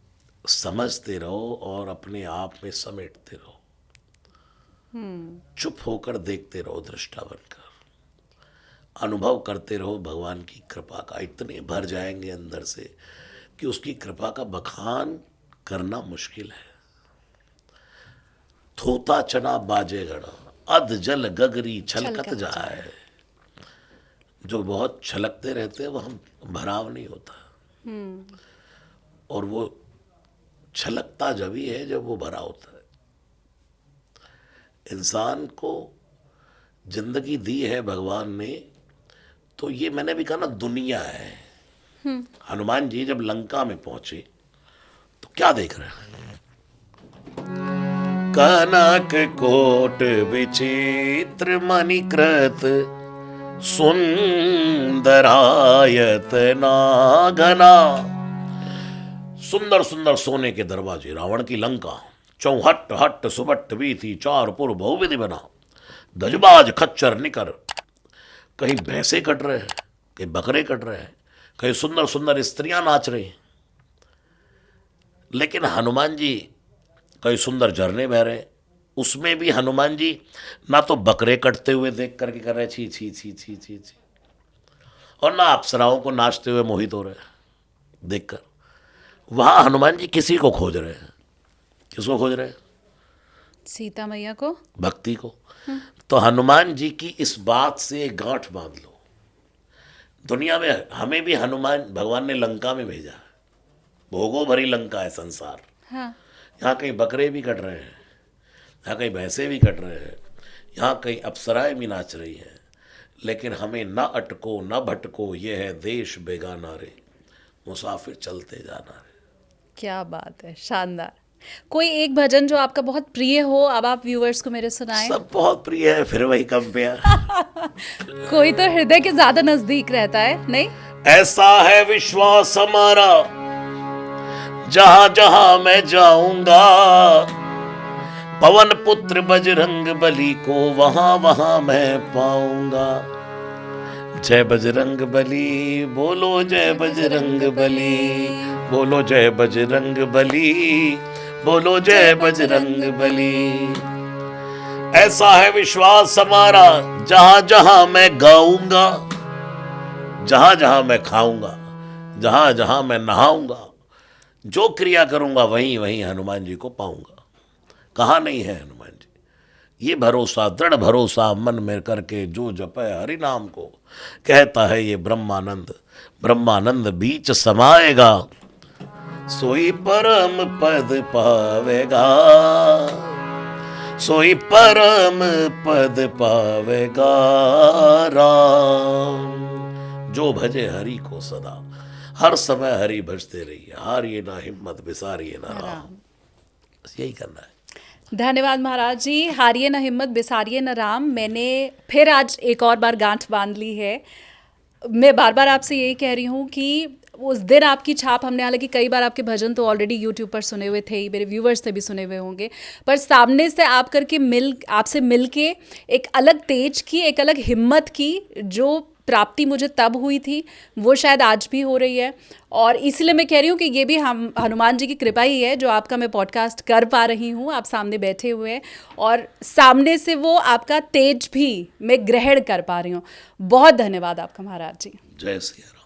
समझते रहो और अपने आप में समेटते रहो। चुप होकर देखते रहो, दृष्टा बनकर अनुभव करते रहो भगवान की कृपा का। इतने भर जाएंगे अंदर से कि उसकी कृपा का बखान करना मुश्किल है। थोता चना बाजे गड़ा, अध जल गगरी छलकत जाए। जो बहुत छलकते रहते हैं वो हम भराव नहीं होता, और वो छलकता जब ही है जब वो भरा होता है। इंसान को जिंदगी दी है भगवान ने, तो ये मैंने भी कहा ना, दुनिया है। हनुमान जी जब लंका में पहुंचे तो क्या देख रहे हैं? कनक कोट विचित्र मणिकृत सुंदरायत नागना। सुंदर सुंदर सोने के दरवाजे, रावण की लंका, चौहट हट सुबट भी थी, चार पुर बहुविधि बना, गजबाज खच्चर निकर। कहीं भैंसे कट रहे हैं, कहीं बकरे कट रहे हैं, कहीं सुंदर सुंदर स्त्रियां नाच रही हैं। लेकिन हनुमान जी, कई सुंदर झरने बह रहे हैं, उसमें भी हनुमान जी ना तो बकरे कटते हुए देख करके कर रहे छी छी छी छी छी छी, और ना अप्सराओं को नाचते हुए मोहित हो रहे हैं देखकर। वहां हनुमान जी किसी को खोज रहे हैं। किसको खोज रहे हैं? सीता मैया को, भक्ति को। तो हनुमान जी की इस बात से एक गांठ बांध लो। दुनिया में हमें भी हनुमान भगवान ने लंका में भेजा है। भोगों भरी लंका है संसार। हाँ। यहाँ कहीं बकरे भी कट रहे हैं, यहाँ कहीं भैंसे भी कट रहे हैं, यहाँ कहीं अप्सराएं भी नाच रही हैं, लेकिन हमें न अटको न भटको, ये है देश बेगाना रे, मुसाफिर चलते जाना रे। क्या बात है, शानदार। कोई एक भजन जो आपका बहुत प्रिय हो, अब आप व्यूअर्स को मेरे सुनाएं। सब बहुत प्रिय है, फिर वही कंपेयर। कोई तो हृदय के ज्यादा नजदीक रहता है, नहीं? ऐसा है विश्वास हमारा, जहां जहां मैं जाऊंगा, पवन पुत्र बजरंग बली को वहां वहां मैं पाऊंगा। जय बजरंग बली, बोलो जय बजरंग बली, बोलो जय बजरंग बली, बोलो जय बजरंग बली। ऐसा है विश्वास हमारा, जहां जहां मैं गाऊंगा, जहां जहां मैं खाऊंगा, जहां जहां मैं नहाऊंगा, जो क्रिया करूंगा वहीं वहीं हनुमान जी को पाऊंगा। कहाँ नहीं है हनुमान जी? ये भरोसा, दृढ़ भरोसा मन में करके जो जपे हरि नाम को, कहता है ये ब्रह्मानंद, ब्रह्मानंद बीच समाएगा, सोई परम पद पावेगा, सोई परम पद पावेगा राम। जो भजे हरि को सदा, हर समय हरि भजते रहिए, हारिए ना हिम्मत, बिसारिए ना राम। बस यही करना है। धन्यवाद महाराज जी। हारिए न हिम्मत, बिसारिए न राम। मैंने फिर आज एक और बार गांठ बांध ली है। मैं बार बार आपसे यही कह रही हूँ कि उस दिन आपकी छाप हमने, हालांकि कई बार आपके भजन तो ऑलरेडी यूट्यूब पर सुने हुए थे ही, मेरे व्यूवर्स ने भी सुने हुए होंगे, पर सामने से आप करके आपसे मिल के एक अलग तेज की, एक अलग हिम्मत की जो प्राप्ति मुझे तब हुई थी, वो शायद आज भी हो रही है। और इसलिए मैं कह रही हूँ कि ये भी हम हनुमान जी की कृपा ही है जो आपका मैं पॉडकास्ट कर पा रही हूँ। आप सामने बैठे हुए हैं और सामने से वो आपका तेज भी मैं ग्रहण कर पा रही हूँ। बहुत धन्यवाद आपका महाराज जी। जय श्री राम।